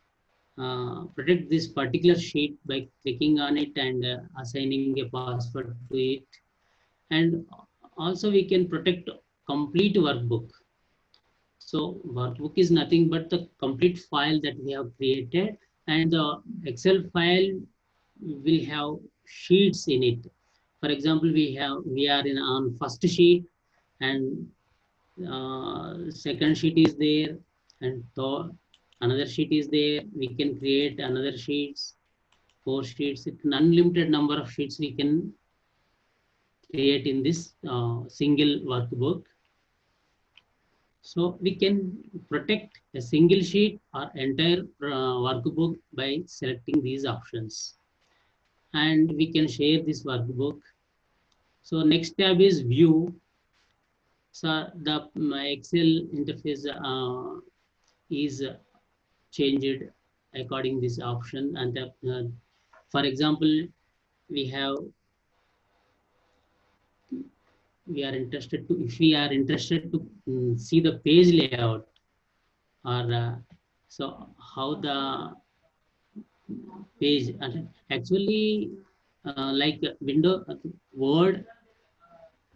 protect this particular sheet by clicking on it and assigning a password to it. And also we can protect complete workbook. So workbook is nothing but the complete file that we have created, and the Excel file will have sheets in it. For example, we are on first sheet, and second sheet is there, and another sheet is there. We can create another sheets, 4 sheets. It's an unlimited number of sheets we can create in this single workbook. So we can protect a single sheet or entire workbook by selecting these options. And we can share this workbook. So next tab is view. So the Excel interface is changed according this option, and for example, we are interested to, if we are interested to see the page layout, or so how the page actually like window Word,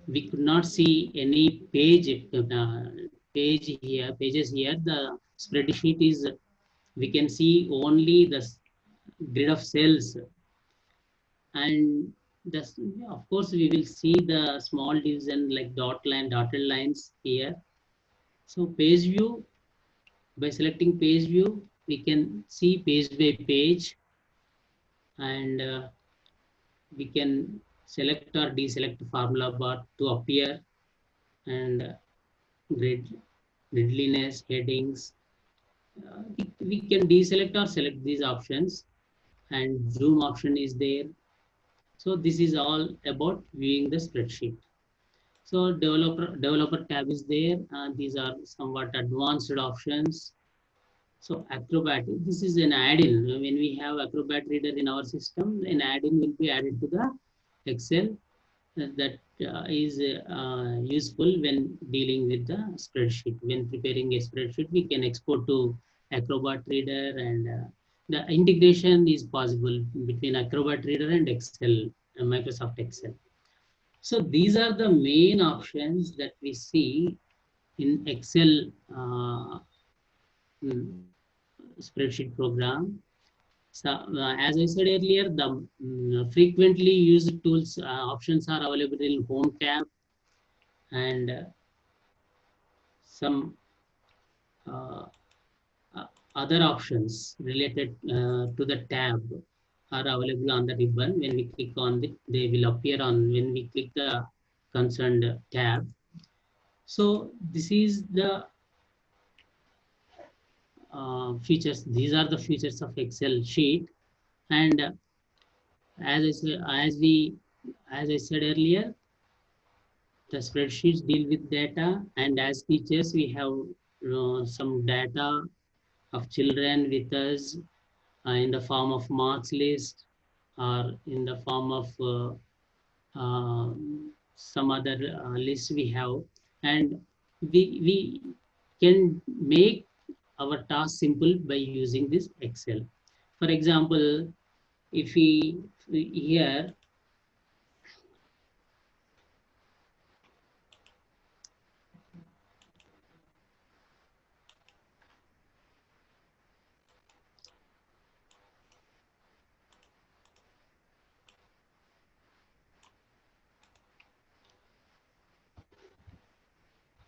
we could not see any pages here. The spreadsheet is, we can see only the grid of cells, and this, of course, we will see the small division like dotted lines here. So page view, by selecting page view, we can see page by page, and we can select or deselect formula bar to appear, and gridliness, headings. We can deselect or select these options, and zoom option is there. So this is all about viewing the spreadsheet. So developer tab is there. These are somewhat advanced options. So Acrobat, this is an add-in. When we have Acrobat Reader in our system, an add-in will be added to the Excel that is useful when dealing with the spreadsheet. When preparing a spreadsheet, we can export to Acrobat Reader, and the integration is possible between Acrobat Reader and Excel, Microsoft Excel. So these are the main options that we see in Excel spreadsheet program. So as I said earlier, the frequently used tools options are available in Home tab, and some other options related to the tab are available on the ribbon. When we click on it, they will appear on when we click the concerned tab. So this is the features. These are the features of Excel sheet, and as I said earlier, the spreadsheets deal with data, and as teachers, we have some data of children with us in the form of marks list, or in the form of some other list we have, and we can make our task simple by using this Excel. For example, if we here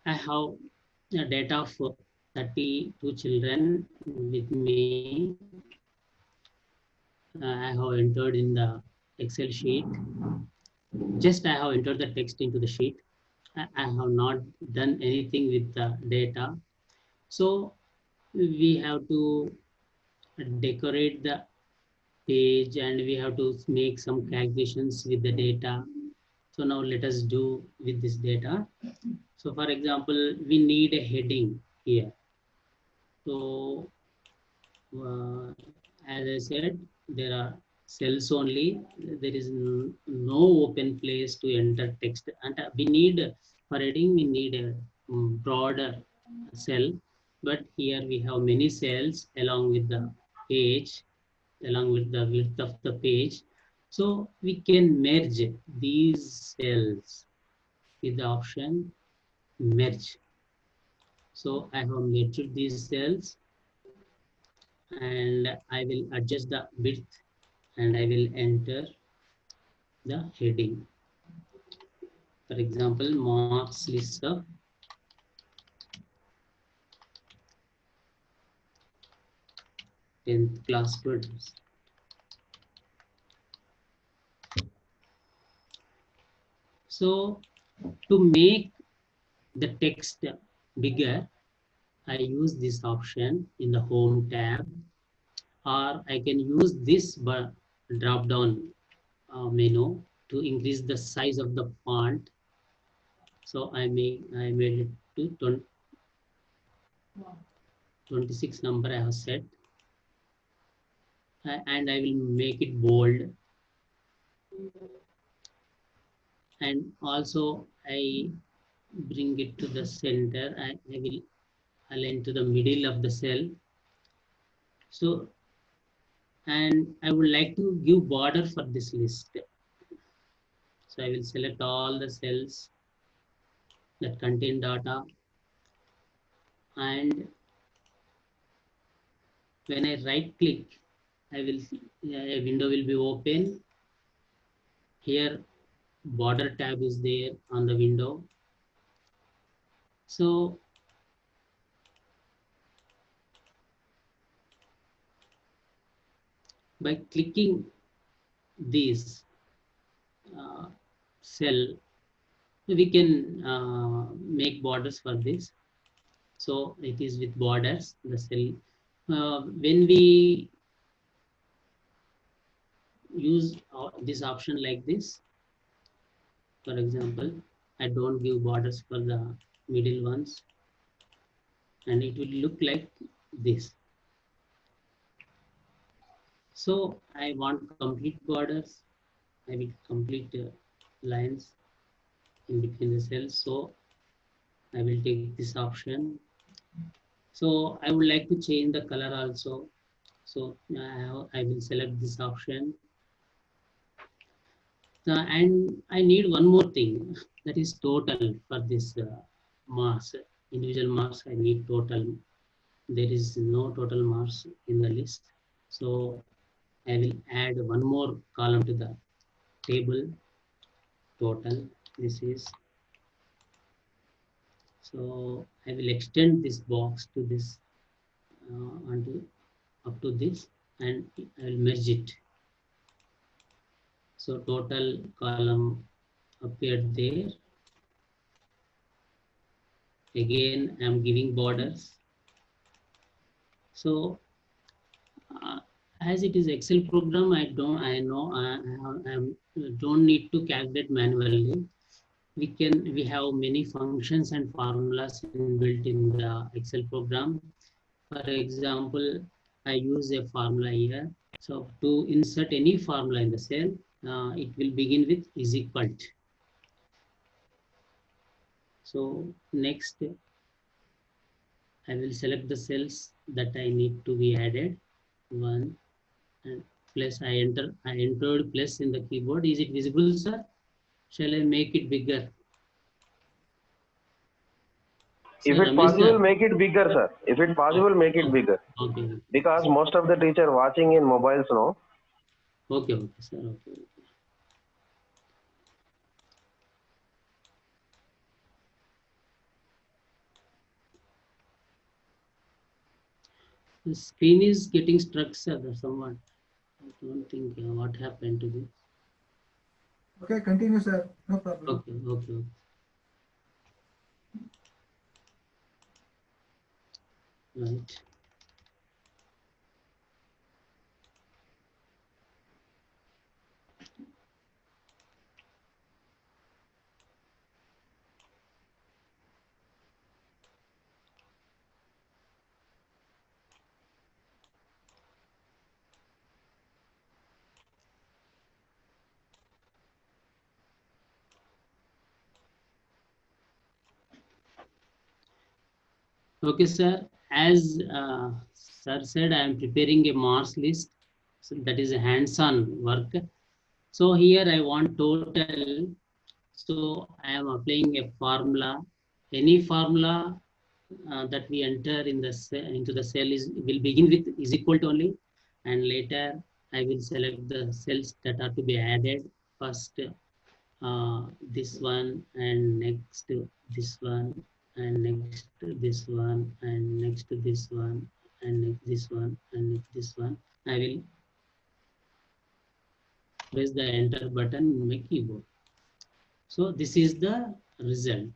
I have the data of 32 children with me. I have entered in the Excel sheet. Just I have entered the text into the sheet. I have not done anything with the data. So we have to decorate the page, and we have to make some calculations with the data. So now let us do with this data. So for example, we need a heading here. So as I said, there are cells only. There is no open place to enter text. And we need, for heading, we need a broader cell. But here we have many cells along with the page, along with the width of the page. So we can merge these cells with the option merge. So I have merged these cells, and I will adjust the width, and I will enter the heading. For example, marks list of tenth class students. So to make the text bigger, I use this option in the Home tab, or I can use this drop down menu to increase the size of the font. So I made it to 26 number I have set. And I will make it bold. And also I bring it to the center. I will align to the middle of the cell. So, and I would like to give border for this list. So I will select all the cells that contain data, and when I right click, I will a window will be open. Here border tab is there on the window. So by clicking this cell, we can make borders for this. So it is with borders, the cell. When we use this option like this, for example, I don't give borders for the middle ones, and it will look like this. So I want complete borders. I will complete lines in between the cells. So I will take this option. So I would like to change the color also. So I will select this option. And I need one more thing, that is total for this marks. Individual marks, I need total. There is no total marks in the list. So I will add one more column to the table, total. This is. So I will extend this box to this, up to this, and I will merge it. So total column appeared there. Again, I am giving borders. So as it is Excel program, I don't need to calculate manually. We have many functions and formulas built in the Excel program. For example, I use a formula here. So to insert any formula in the cell, it will begin with is equal to. So next, I will select the cells that I need to be added. 1 and plus I entered plus in the keyboard. Is it visible, sir? Shall I make it bigger? If it's possible, make it bigger, sir. If it's possible, make it bigger. Okay. Because most of the teacher watching in mobiles now. Okay, okay, sir. Okay. The screen is getting stuck, sir, someone. I don't think what happened to this. Okay, continue, sir. No problem. Okay, okay. Right. Okay, sir. As sir said, I am preparing a Mars list. So that is a hands-on work. So here I want total. So I am applying a formula. Any formula that we enter in the into the cell will begin with is equal to only, and later I will select the cells that are to be added. First this one, and next this one, and next this one, and next this one, and next this one, and next this one. I will press the enter button in my keyboard. So this is the result.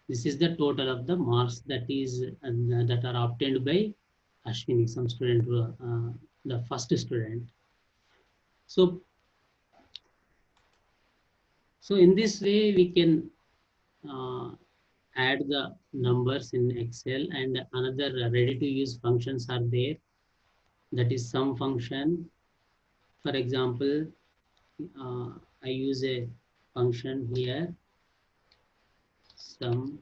This is the total of the marks that are obtained by Ashwini, some student, the first student. So So in this way, we can add the numbers in Excel, and another ready to use functions are there. That is sum function. For example, I use a function here, sum.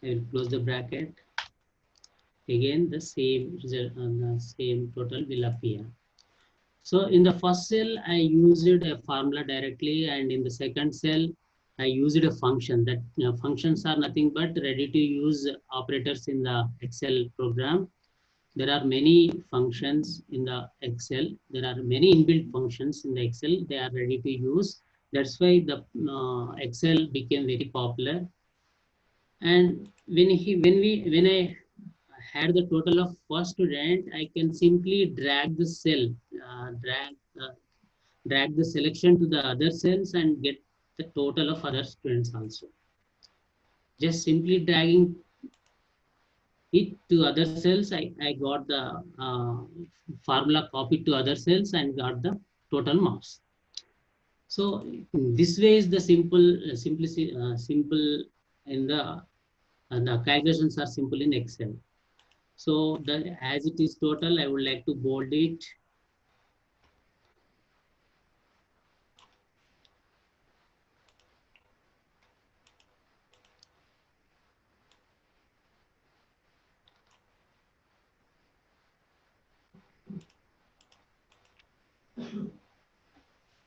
I will close the bracket. Again, the same result, the same total will appear. So in the first cell, I used a formula directly, and in the second cell, I used a function. That functions are nothing but ready to use operators in the Excel program. There are many functions in the Excel. There are many inbuilt functions in the Excel. They are ready to use. That's why the Excel became very popular. And when I had the total of first student, I can simply drag the cell, drag the selection to the other cells and get the total of other students also. Just simply dragging it to other cells, I got the formula copied to other cells and got the total marks. So this way is the simple in the calculations are simple in Excel. So as it is total, I would like to bold it.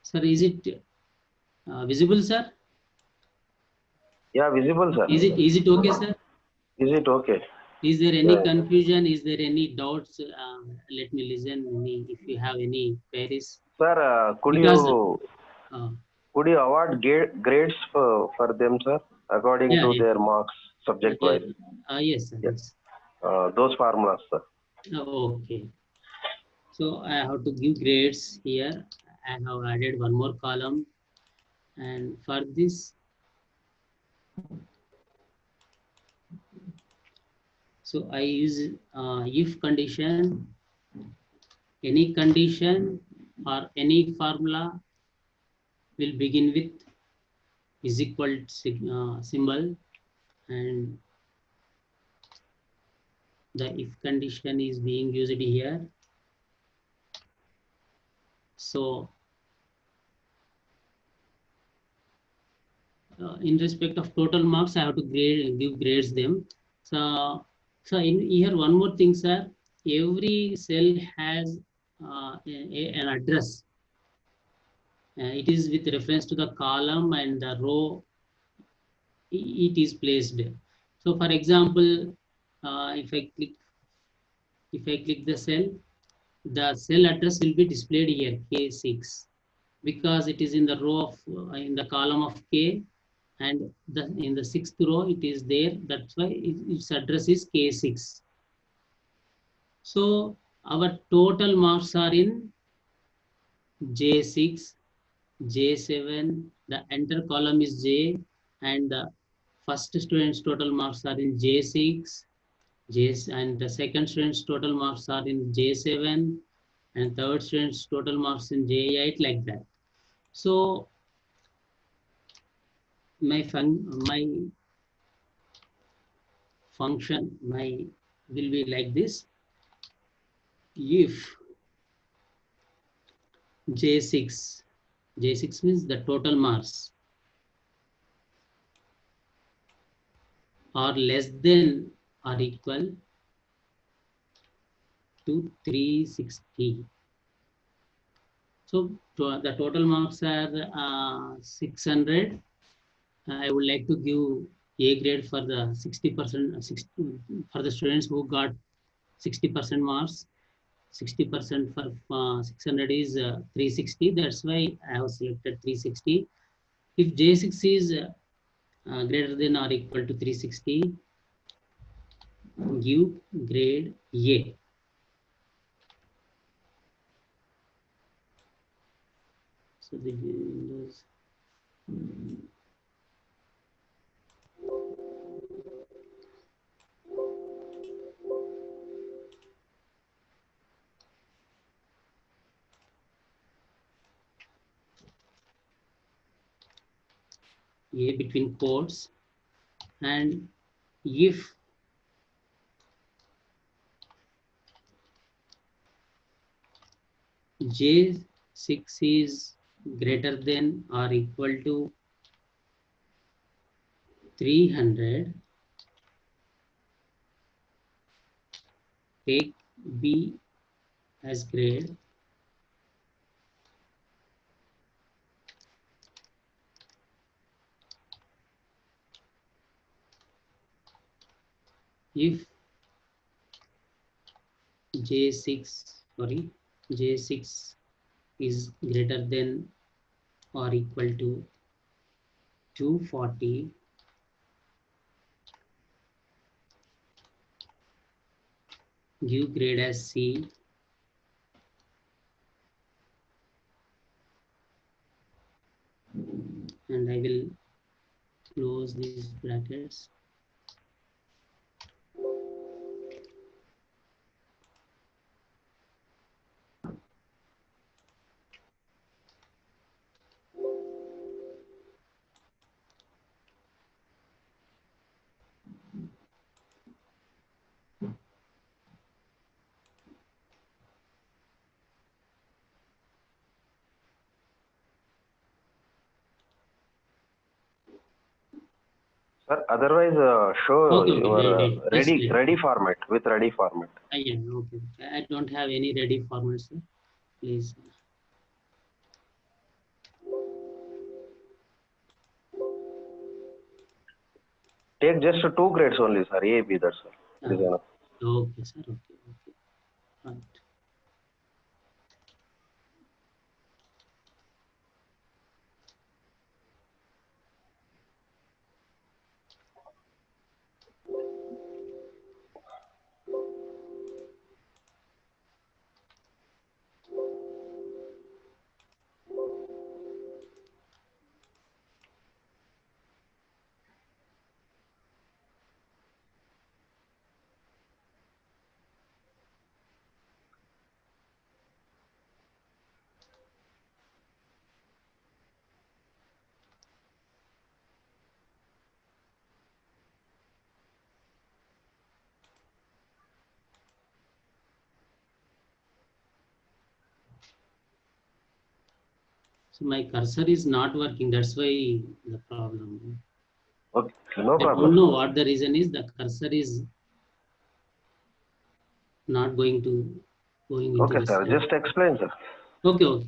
Sir, is it visible, sir? Yeah, visible, sir. Is it okay, sir? Is it okay? Is there any Yeah. confusion? Is there any doubts? Let me listen if you have any queries. Sir, could you award grades for them, sir, according to their marks, subject wise? Yes, sir. Yes. Those formulas, sir. Okay. So I have to give grades here. I have added one more column, and for this, so I use if condition, any condition or any formula will begin with is equal symbol, and the if condition is being used here. So in respect of total marks, I have to give grades them. So in here, one more thing, sir. Every cell has an address. It is with reference to the column and the row it is placed. So for example, if I click the cell address will be displayed here, K6, because it is in the row of in the column of K, and in the sixth row it is there. That's why its address is K6. So our total marks are in J6, J7. The entire column is J, and the first student's total marks are in J6, and the second student's total marks are in J7, and third student's total marks in J8, like that. So my function will be like this. If J6 means the total marks are less than or equal to 360. So the total marks are 600. I would like to give A grade for the 60%, for the students who got 60% marks. 60% for 600 is 360. That's why I have selected 360. If J6 is greater than or equal to 360, give grade A. So the Windows. A between quotes, and if J6 is greater than or equal to 300, take B as grade. If J6 is greater than or equal to 240, give grade as C, and I will close these brackets. Sir, otherwise show Okay, your wait. ready format with ready format. Yeah, okay. I don't have any ready format, sir. Please. Take just 2 grades only, sir. A, B, that's all. It is enough. Okay, sir. Okay. Right. So my cursor is not working. That's why the problem. Okay, no I problem. don't know what the reason is. The cursor is not going into Okay, the sir. cell. Just explain, sir. Okay.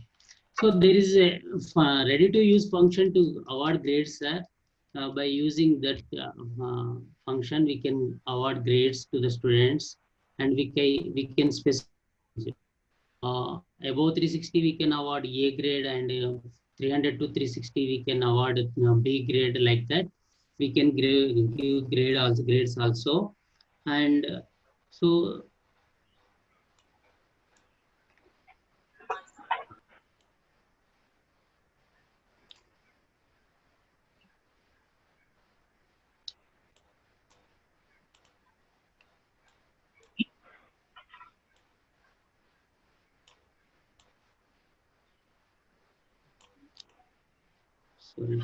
So there is a ready-to-use function to award grades, sir. By using that function, we can award grades to the students, and we can specify above 360 we can award A grade, and 300 to 360 we can award B grade, like that. We can give grades also, and so. Sorry.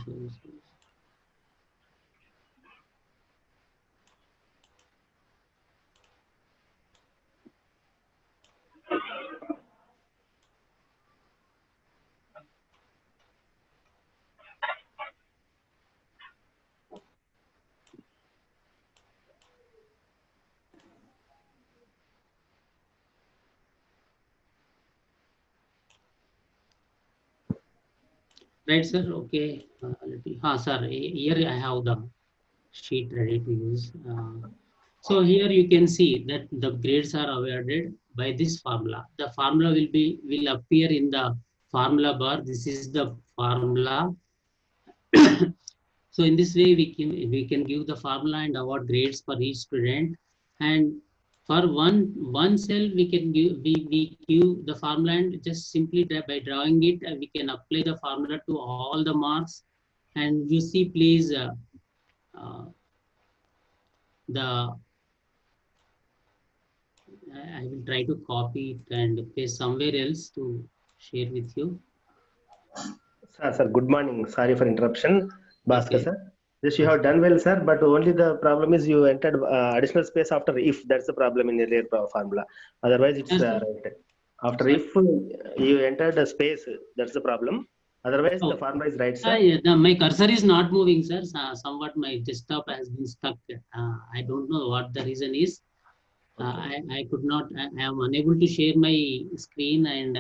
Right, sir. Okay. Sir, here I have the sheet ready to use. So here you can see that the grades are awarded by this formula. The formula will appear in the formula bar. This is the formula. So in this way we can give the formula and award grades for each student. And for one cell we give the formula, and just simply by drawing it we can apply the formula to all the marks. And you see, please, I will try to copy it and paste somewhere else to share with you. Sir, good morning. Sorry for interruption. Bhaskar Okay. sir. This you have done well, sir, but only the problem is you entered additional space after if. That's the problem in earlier formula. Otherwise, it's Yes, right. After if you entered a space, that's the problem. Otherwise, the formula is right, sir. My cursor is not moving, sir. Somewhat my desktop has been stuck. I don't know what the reason is. I could not. I am unable to share my screen and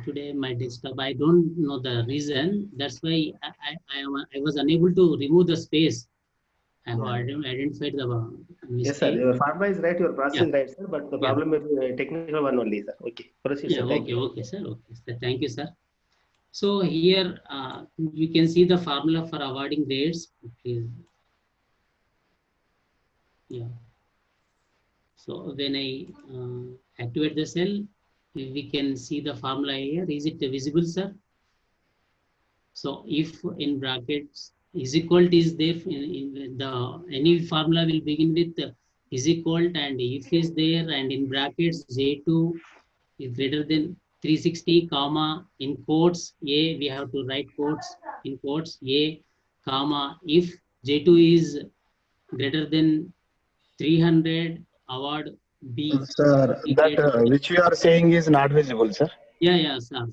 today my desktop. I don't know the reason. That's why I was unable to remove the space. I have identified the mistake. Yes, sir. Your formula is right. Your processing right, sir. But the problem may be a technical one only, sir. Okay. Proceed, Yeah. sir. Thank you. Okay, sir. Okay, sir. Thank you, sir. So here we can see the formula for awarding grades. Please. Yeah. So when I activate the cell, we can see the formula here. Is it visible, sir? So if in brackets is equal to is there in the any formula will begin with is equal and if is there and in brackets J2 is greater than 360 comma in quotes A we have to write quotes in quotes A comma if J2 is greater than 300 award B. Sir, that which you are saying is not visible, sir. Yeah, sir.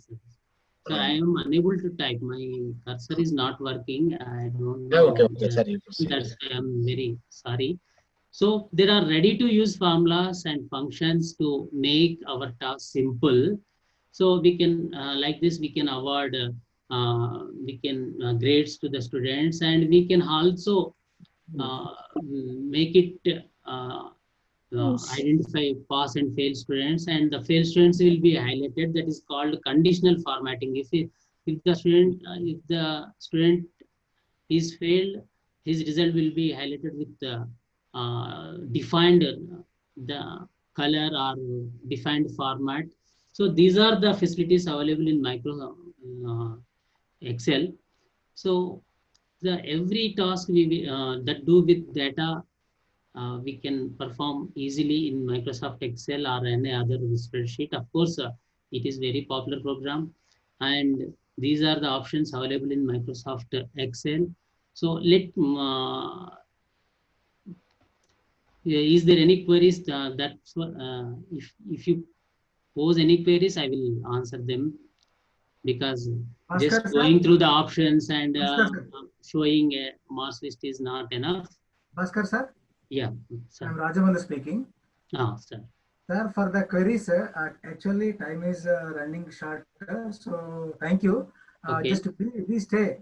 Sir, I am unable to type. My cursor is not working. I don't know. Okay, sir. That's why I'm very sorry. So there are ready-to-use formulas and functions to make our task simple. So we can, like this, we can award, grades to the students, and we can also make it identify pass and fail students, and the fail students will be highlighted. That is called conditional formatting. If the student is failed, his result will be highlighted with the defined the color or defined format. So these are the facilities available in Excel. So every task that do with data we can perform easily in Microsoft Excel or any other spreadsheet. Of course, it is very popular program, and these are the options available in Microsoft Excel. So is there any queries if you pose any queries, I will answer them, because just going through the options and showing a marks list is not enough. Bhaskar sir? Yeah, sir. I'm Rajamal speaking. Sir. Sir, for the queries, actually time is running short, so thank you. Okay. Just please stay.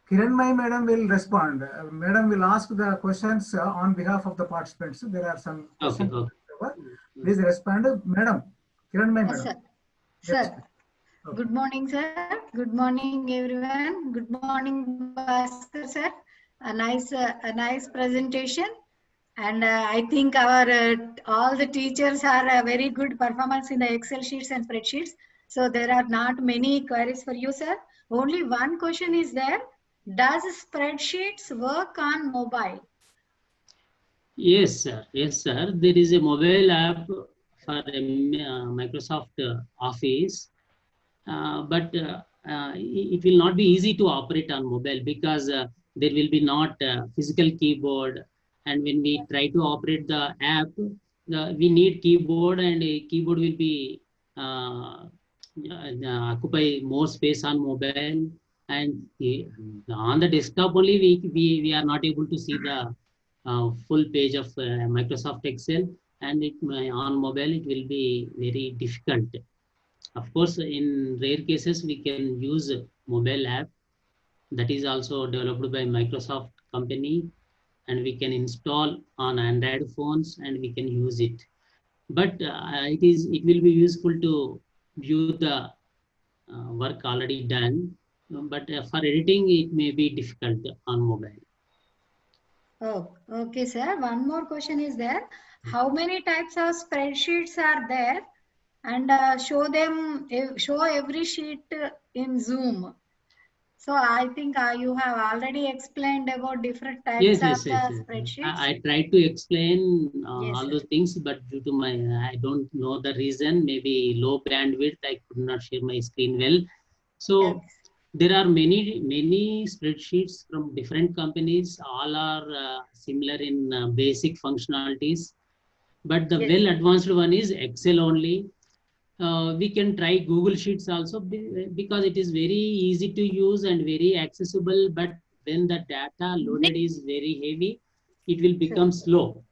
Kiranmai madam will respond. Madam will ask the questions on behalf of the participants. There are some questions. Okay. Please respond. Madam, Kiranmai madam. Sir. Sir. Okay. Good morning, sir. Good morning, everyone. Good morning, Bhaskar sir. A nice presentation. And I think our all the teachers are a very good performance in the Excel sheets and spreadsheets. So there are not many queries for you, sir. Only one question is there. Does spreadsheets work on mobile? Yes, sir. Yes, sir. There is a mobile app for Microsoft Office, but it will not be easy to operate on mobile because there will be not physical keyboard. And when we try to operate the app, we need keyboard, and a keyboard will be occupy more space on mobile. And on the desktop only, we are not able to see the full page of Microsoft Excel, and on mobile it will be very difficult. Of course, in rare cases we can use a mobile app that is also developed by Microsoft company, and we can install on Android phones and we can use it. But it will be useful to view the work already done. But for editing, it may be difficult on mobile. Oh, okay, sir. One more question is there. How many types of spreadsheets are there? And show every sheet in Zoom. So I think you have already explained about different types of spreadsheets. I tried to explain all those things, but due to I don't know the reason, maybe low bandwidth, I could not share my screen well. So there are many spreadsheets from different companies. All are similar in basic functionalities, but the Yes. well advanced one is Excel only. We can try Google Sheets also because it is very easy to use and very accessible. But when the data loaded is very heavy, it will become slow.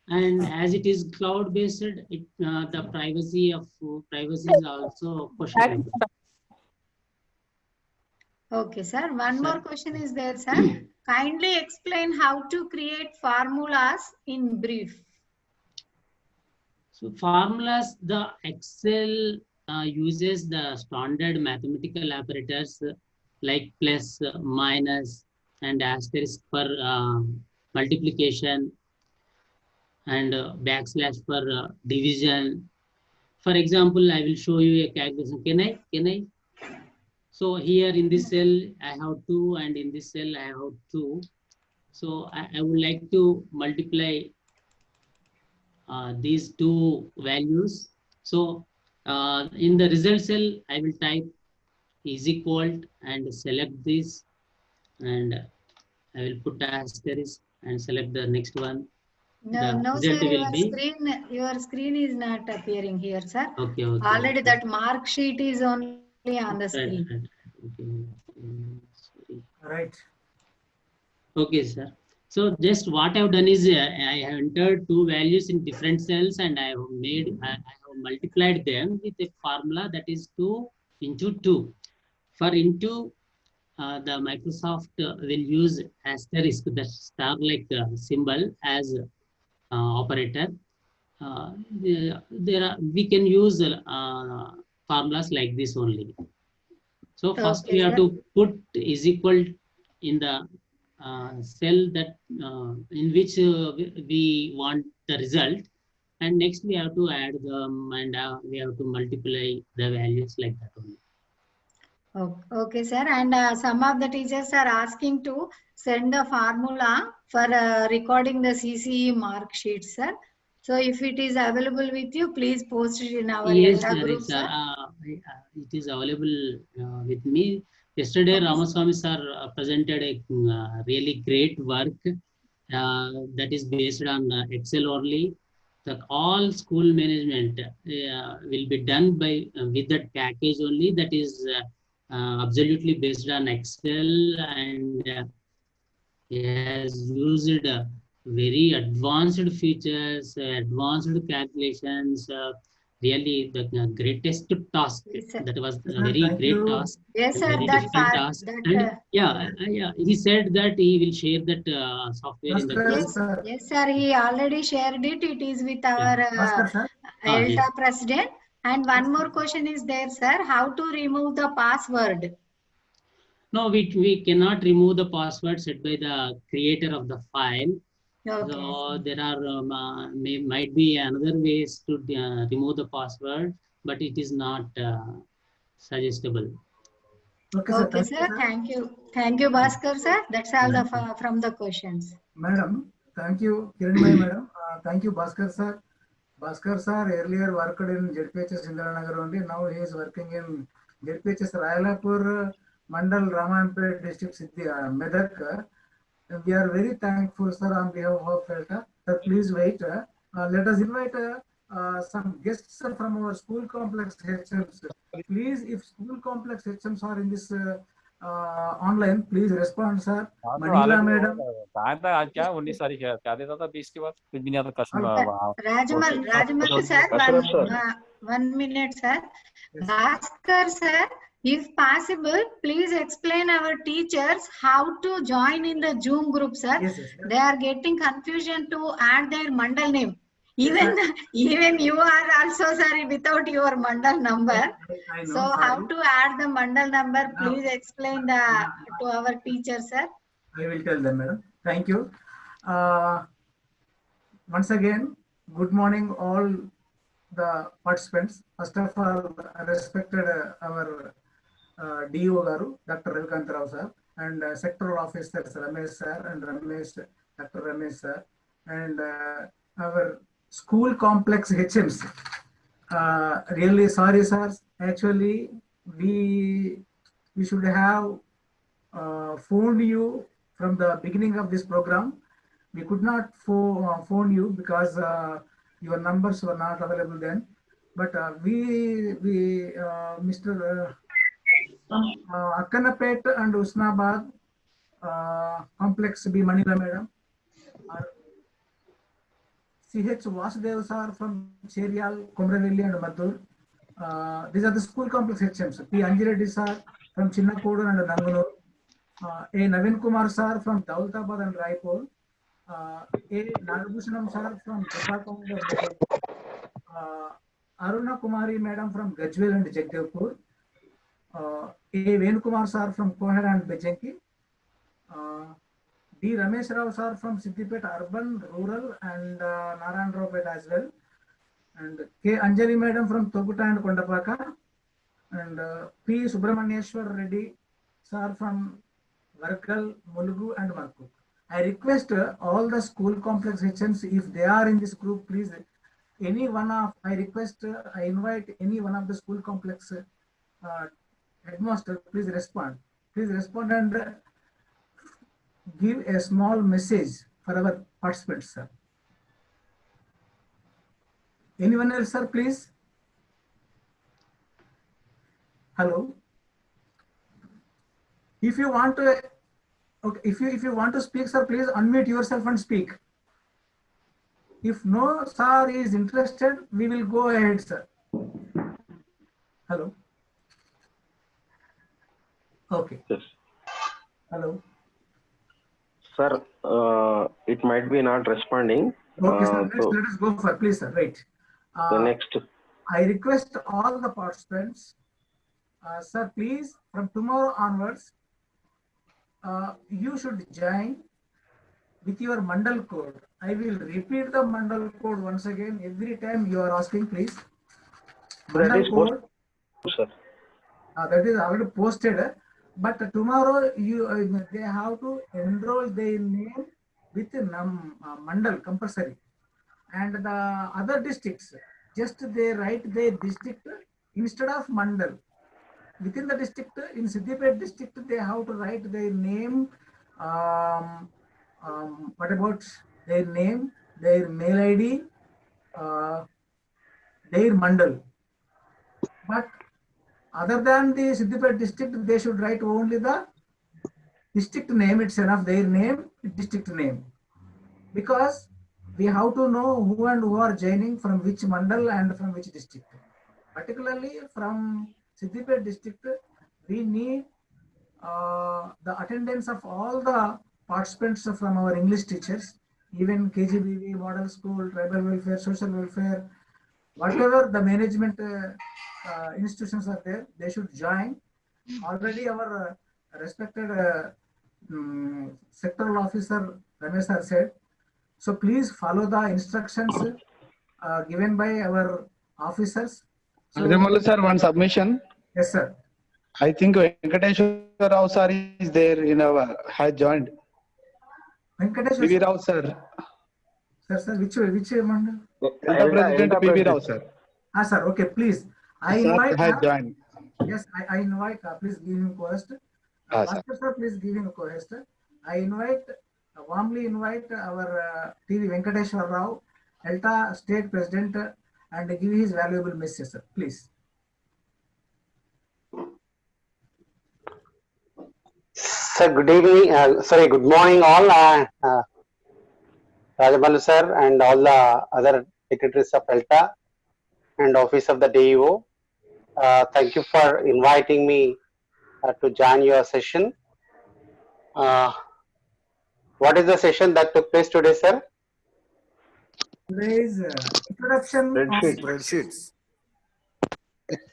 And as it is cloud based, the privacy is also questionable. Okay, sir. One more question is there, sir. Kindly explain how to create formulas in brief. So formulas, the Excel uses the standard mathematical operators like plus, minus, and asterisk for multiplication, and backslash for division. For example, I will show you a calculation. Can I? So here in this cell, I have 2, and in this cell, I have 2. So I would like to multiply these two values. So in the result cell, I will type is equal and select this, and I will put asterisk and select the next one. No, result sir, will your screen is not appearing here, sir. Okay. Already that mark sheet is only on the screen. Right. Okay, sir. So just what I've done is I have entered two values in different cells, and I have multiplied them with a formula that is 2 into 2. For into, the Microsoft will use asterisk, the star-like symbol as operator. We can use formulas like this only. So first we have to put is equal in the cell that in which we want the result, and next we have to add them, and we have to multiply the values like that only. Okay, sir. And some of the teachers are asking to send the formula for recording the CCE mark sheet, sir. So if it is available with you, please post it in our group, sir. It is available with me. Yesterday, Ramaswamy sir presented a really great work that is based on Excel only. All school management will be done by with that package only, that is absolutely based on Excel, and has used very advanced features, advanced calculations. Really, the greatest task. That was a very great task. Yes, sir. Very difficult task. And he said that he will share that software in the group. Yes, sir. He already shared it. It is with our ELTA president. And one more question is there, sir. How to remove the password? No, we cannot remove the password set by the creator of the file. Okay. So there are might be another ways to remove the password, but it is not suggestible. Okay, sir. Thank you. Thank you, Bhaskar, sir. That's all from the questions. Madam, thank you, Kiranmai madam. Thank you, Bhaskar sir. Bhaskar sir earlier worked in ZPHS Indiranagar only. Now he is working in ZPHS Rayalapur Mandal Ramanpet district Medak. We are very thankful, sir, on behalf of ELTA. Please wait. Let us invite some guests from our school complex HMs. Please, if school complex HMs are in this online, please respond, sir. Manila madam. आज क्या 19 तारीख है, क्या देता था 20 के बाद कुछ भी नहीं आता customer. Rajamal sir, 1 minute, sir. Bhaskar sir, if possible, please explain our teachers how to join in the Zoom group, sir. Yes, yes, they are getting confusion to add their mandal name. Even you are also, sir, without your mandal number. I know, so how to add the mandal number? Please explain to our teacher, sir. I will tell them, madam. Thank you. Once again, good morning, all the participants. First of all, I respected our DO Garu, Dr. Ravikant Rao sir, and sectoral officers Ramesh sir and Dr. Ramesh sir, and our school complex HMs. Really sorry, sir. Actually, we we should have phoned you from the beginning of this program. We could not phone you because your numbers were not available then. But Mr. Akkanapet and Usnabad complex B Manila madam, CH Vasudev sir from Cherial, Komravelli and Madur. These are the school complex HMs. P. Anjireddy sir from Chinnakodu and Nanganur. A. Navin Kumar sir from Daulatabad and Raipur. A. Nagabhushanam sir from Gopalpur and Aruna Kumari madam from Gajwel and Jagdevpur. A. Venukumar sir from Kohara and Bejenki. D. Ramesh Rao sir from Siddipet Urban, Rural and Narayan Rawpet as well. And K. Anjali madam from Toguta and Kondapaka. And P. Subramanyeshwar Reddy sir from Varkal, Mulugu and Marku. I request all the school complex HMs, if they are in this group, please, I invite any one of the school complex headmaster, please respond. Please respond and give a small message for our participants, sir. Anyone else, sir, please? Hello. If you want to, okay, if you want to speak, sir, please unmute yourself and speak. If no sir is interested, we will go ahead, sir. Hello. Okay. Yes. Hello. Sir, it might be not responding. Okay, sir. Let us go for, please, sir. Right. The next. I request all the participants, sir, please, from tomorrow onwards, you should join with your Mandal code. I will repeat the Mandal code once again. Every time you are asking, please. Mandal code. Sir. That is already posted. But tomorrow they have to enroll their name with Mandal compulsory. And the other districts, just they write their district instead of Mandal. Within the district, in Siddipet district, they have to write their name. What about their name, their mail ID, their Mandal. But other than the Siddipet district, they should write only the district name. It's enough, their name, district name. Because we have to know who and who are joining from which Mandal and from which district. Particularly from Siddipet district, we need the attendance of all the participants from our English teachers, even KGBV, model school, tribal welfare, social welfare, whatever the management institutions are there, they should join. Already our respected sectoral officer Ramesh sir said. So please follow the instructions given by our officers. So, Rajamalu sir, one submission. Yes, sir. I think Venkateshwar Rao sir is there in our, has joined. Venkateshwar PV Rao sir. Sir, which Mandal? Elder President PV Rao sir. Sir, okay, please. I Sir invite has joined. Yes, I invite, please give him co-host. Sir, please give him a co-host. I warmly invite our TV Venkateshwar Rao, ELTA State President, and give his valuable message, sir, please. Sir, good evening, good morning all, Rajamalu sir and all the other secretaries of ELTA and office of the DEO. Thank you for inviting me to join your session. What is the session that took place today, sir? Today's introduction Spreadsheets.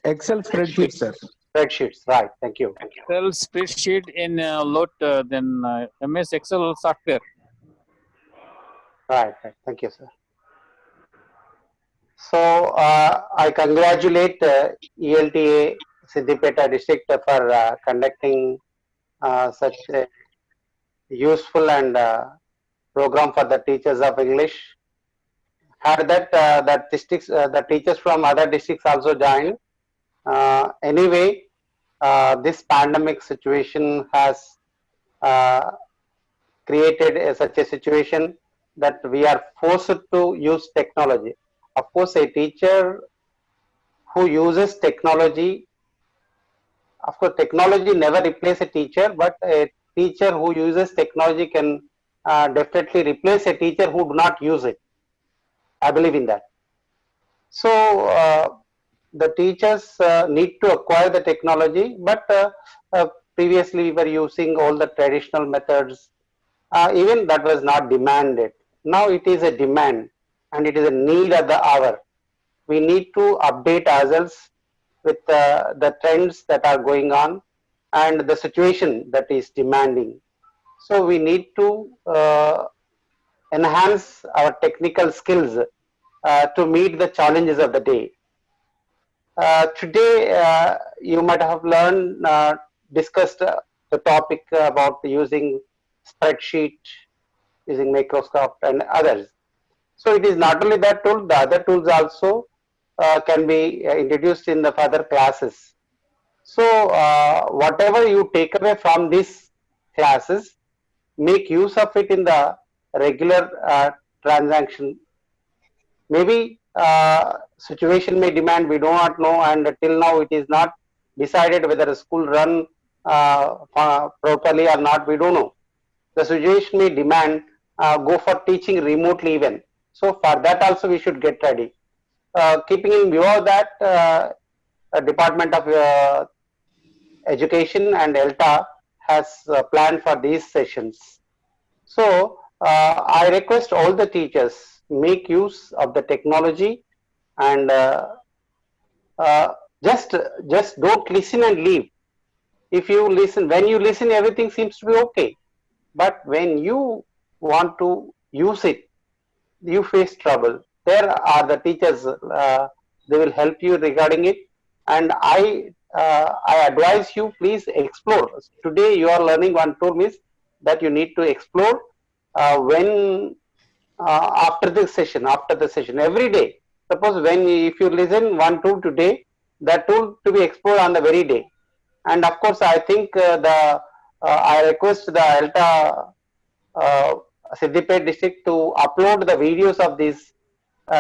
Excel spreadsheet, sir. Spreadsheets, right. Thank you. Excel spreadsheet in MS Excel software. Right. Thank you, sir. So I congratulate ELTA Siddipeta district for conducting such a useful and program for the teachers of English. Had that districts, the teachers from other districts also joined. Anyway, this pandemic situation has created such a situation that we are forced to use technology. Of course, a teacher who uses technology, of course, technology never replaces a teacher, but a teacher who uses technology can definitely replace a teacher who do not use it. I believe in that. So the teachers need to acquire the technology, but previously we were using all the traditional methods. Even that was not demanded. Now it is a demand and it is a need of the hour. We need to update ourselves with the trends that are going on and the situation that is demanding. So we need to enhance our technical skills to meet the challenges of the day. Today, you might have learned, discussed the topic about using spreadsheet, using Microsoft and others. So it is not only that tool, the other tools also can be introduced in the further classes. So whatever you take away from these classes, make use of it in the regular transaction. Maybe situation may demand, we do not know, and till now it is not decided whether a school run properly or not, we don't know. The situation may demand go for teaching remotely even. So for that also we should get ready. Keeping in view of that, Department of Education and ELTA has planned for these sessions. So I request all the teachers make use of the technology and just don't listen and leave. If you listen, when you listen, everything seems to be okay. But when you want to use it, you face trouble. There are the teachers, they will help you regarding it. And I advise you, please explore. Today you are learning one tool means that you need to explore when after the session, every day. Suppose if you listen one tool today, that tool to be explored on the very day. And of course, I think I request the ELTA Siddipet district to upload the videos of this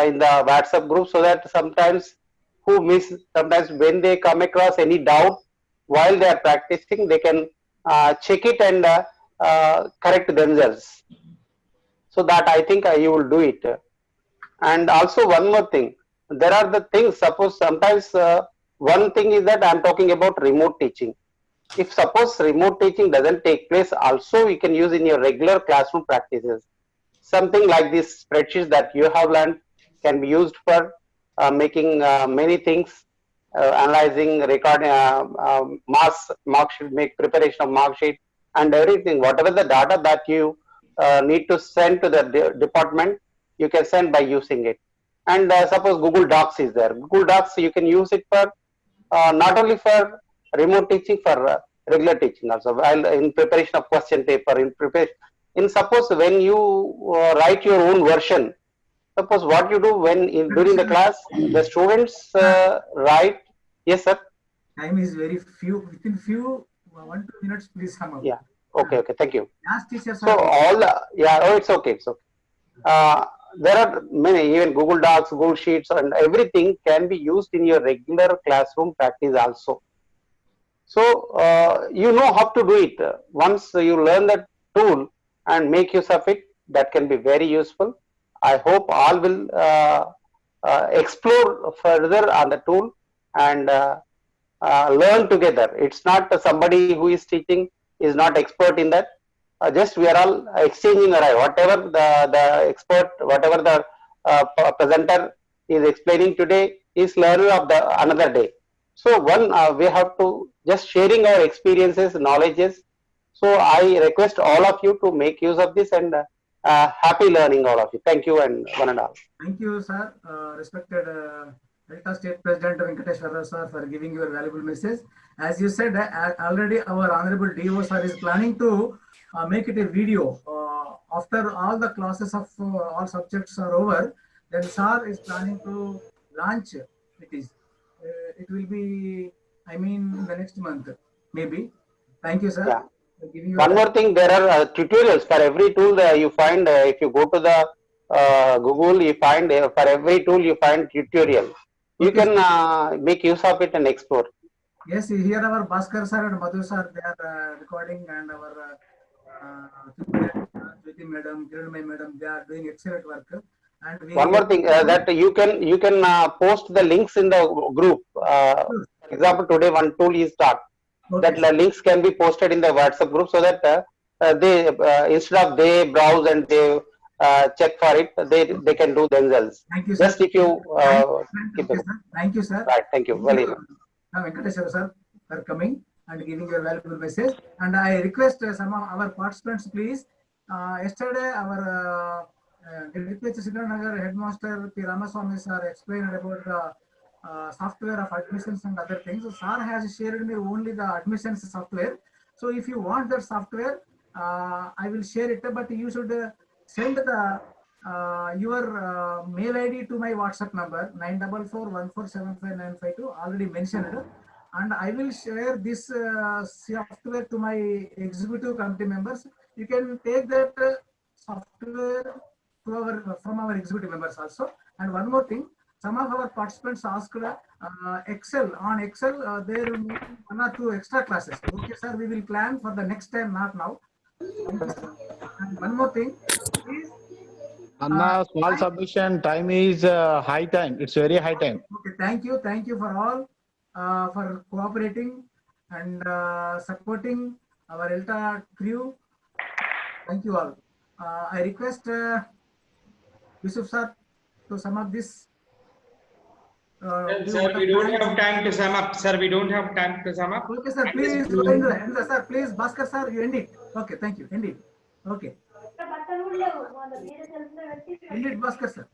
in the WhatsApp group, so that sometimes when they come across any doubt while they are practicing, they can check it and correct themselves. So that I think you will do it. And also one more thing, there are the things, suppose sometimes one thing is that I am talking about remote teaching. If suppose remote teaching doesn't take place, also you can use in your regular classroom practices. Something like this spreadsheets that you have learned can be used for making many things, analyzing, recording, mark sheet, make preparation of mark sheet and everything. Whatever the data that you need to send to the department, you can send by using it. And suppose Google Docs is there. Google Docs, you can use it for not only for remote teaching, for regular teaching also. While in preparation of question paper, in suppose when you write your own version, suppose what you do during the class, the students write. Yes, sir. Time is very few. Within few 1-2 minutes, please come up. Yeah. Okay. Thank you. Last teachers. So all it's okay. It's okay. There are many, even Google Docs, Google Sheets, and everything can be used in your regular classroom practice also. So you know how to do it. Once you learn that tool and make use of it, that can be very useful. I hope all will explore further on the tool and learn together. It's not somebody who is teaching is not expert in that. Just we are all exchanging our whatever the expert, whatever the presenter is explaining today is learner of the another day. So we have to just sharing our experiences, knowledges. So I request all of you to make use of this and happy learning all of you. Thank you and one and all. Thank you, sir. Respected ELTA State President Venkateshwara sir, for giving your valuable message. As you said, already our Honorable DO sir is planning to make it a video. After all the classes of all subjects are over, then sir is planning to launch it. It will be I mean, in the next month, maybe. Thank you, sir. Yeah. for giving your One more thing, there are tutorials for every tool you find. If you go to the Google, you find for every tool you find tutorial. You Okay, can make use of it and explore. Yes, here our Bhaskar sir and Madhu sir, they are recording, and our Jyoti madam, Kiranmay madam, they are doing excellent work. And we One more thing that you can post the links in the group. For example, today one tool is taught. Okay. That links can be posted in the WhatsApp group so that they instead of they browse and they check for it, they can do themselves. Thank you, sir. Just if you keep Okay, it. sir. Thank you, sir. Right. Thank you. Very much. Venkateshwar sir, for coming and giving your valuable message. And I request some of our participants, please. Yesterday, our Giripecha Siddhanagar headmaster P. Ramaswamy sir explained about the software of admissions and other things. So, sir has shared me only the admissions software. So, if you want that software, I will share it. But you should send the your mail ID to my WhatsApp number 94414759552 already mentioned, and I will share this software to my executive committee members. You can take that software to from our executive members also. And one more thing, some of our participants asked Excel. On Excel, there will be 1 or 2 extra classes. Okay, sir, we will plan for the next time, not now. And one more thing, please. Anna, small submission time is high time. It's very high time. Okay, thank you for all for cooperating and supporting our ELTA crew. Thank you all. I request Yusuf sir to sum up this. Sir, we don't have time to sum up. Sir, we don't have time to sum up. Okay, sir, please end the sir. Please, Bhaskar sir, you end it. Okay, thank you. End it. Okay. End it, Bhaskar sir.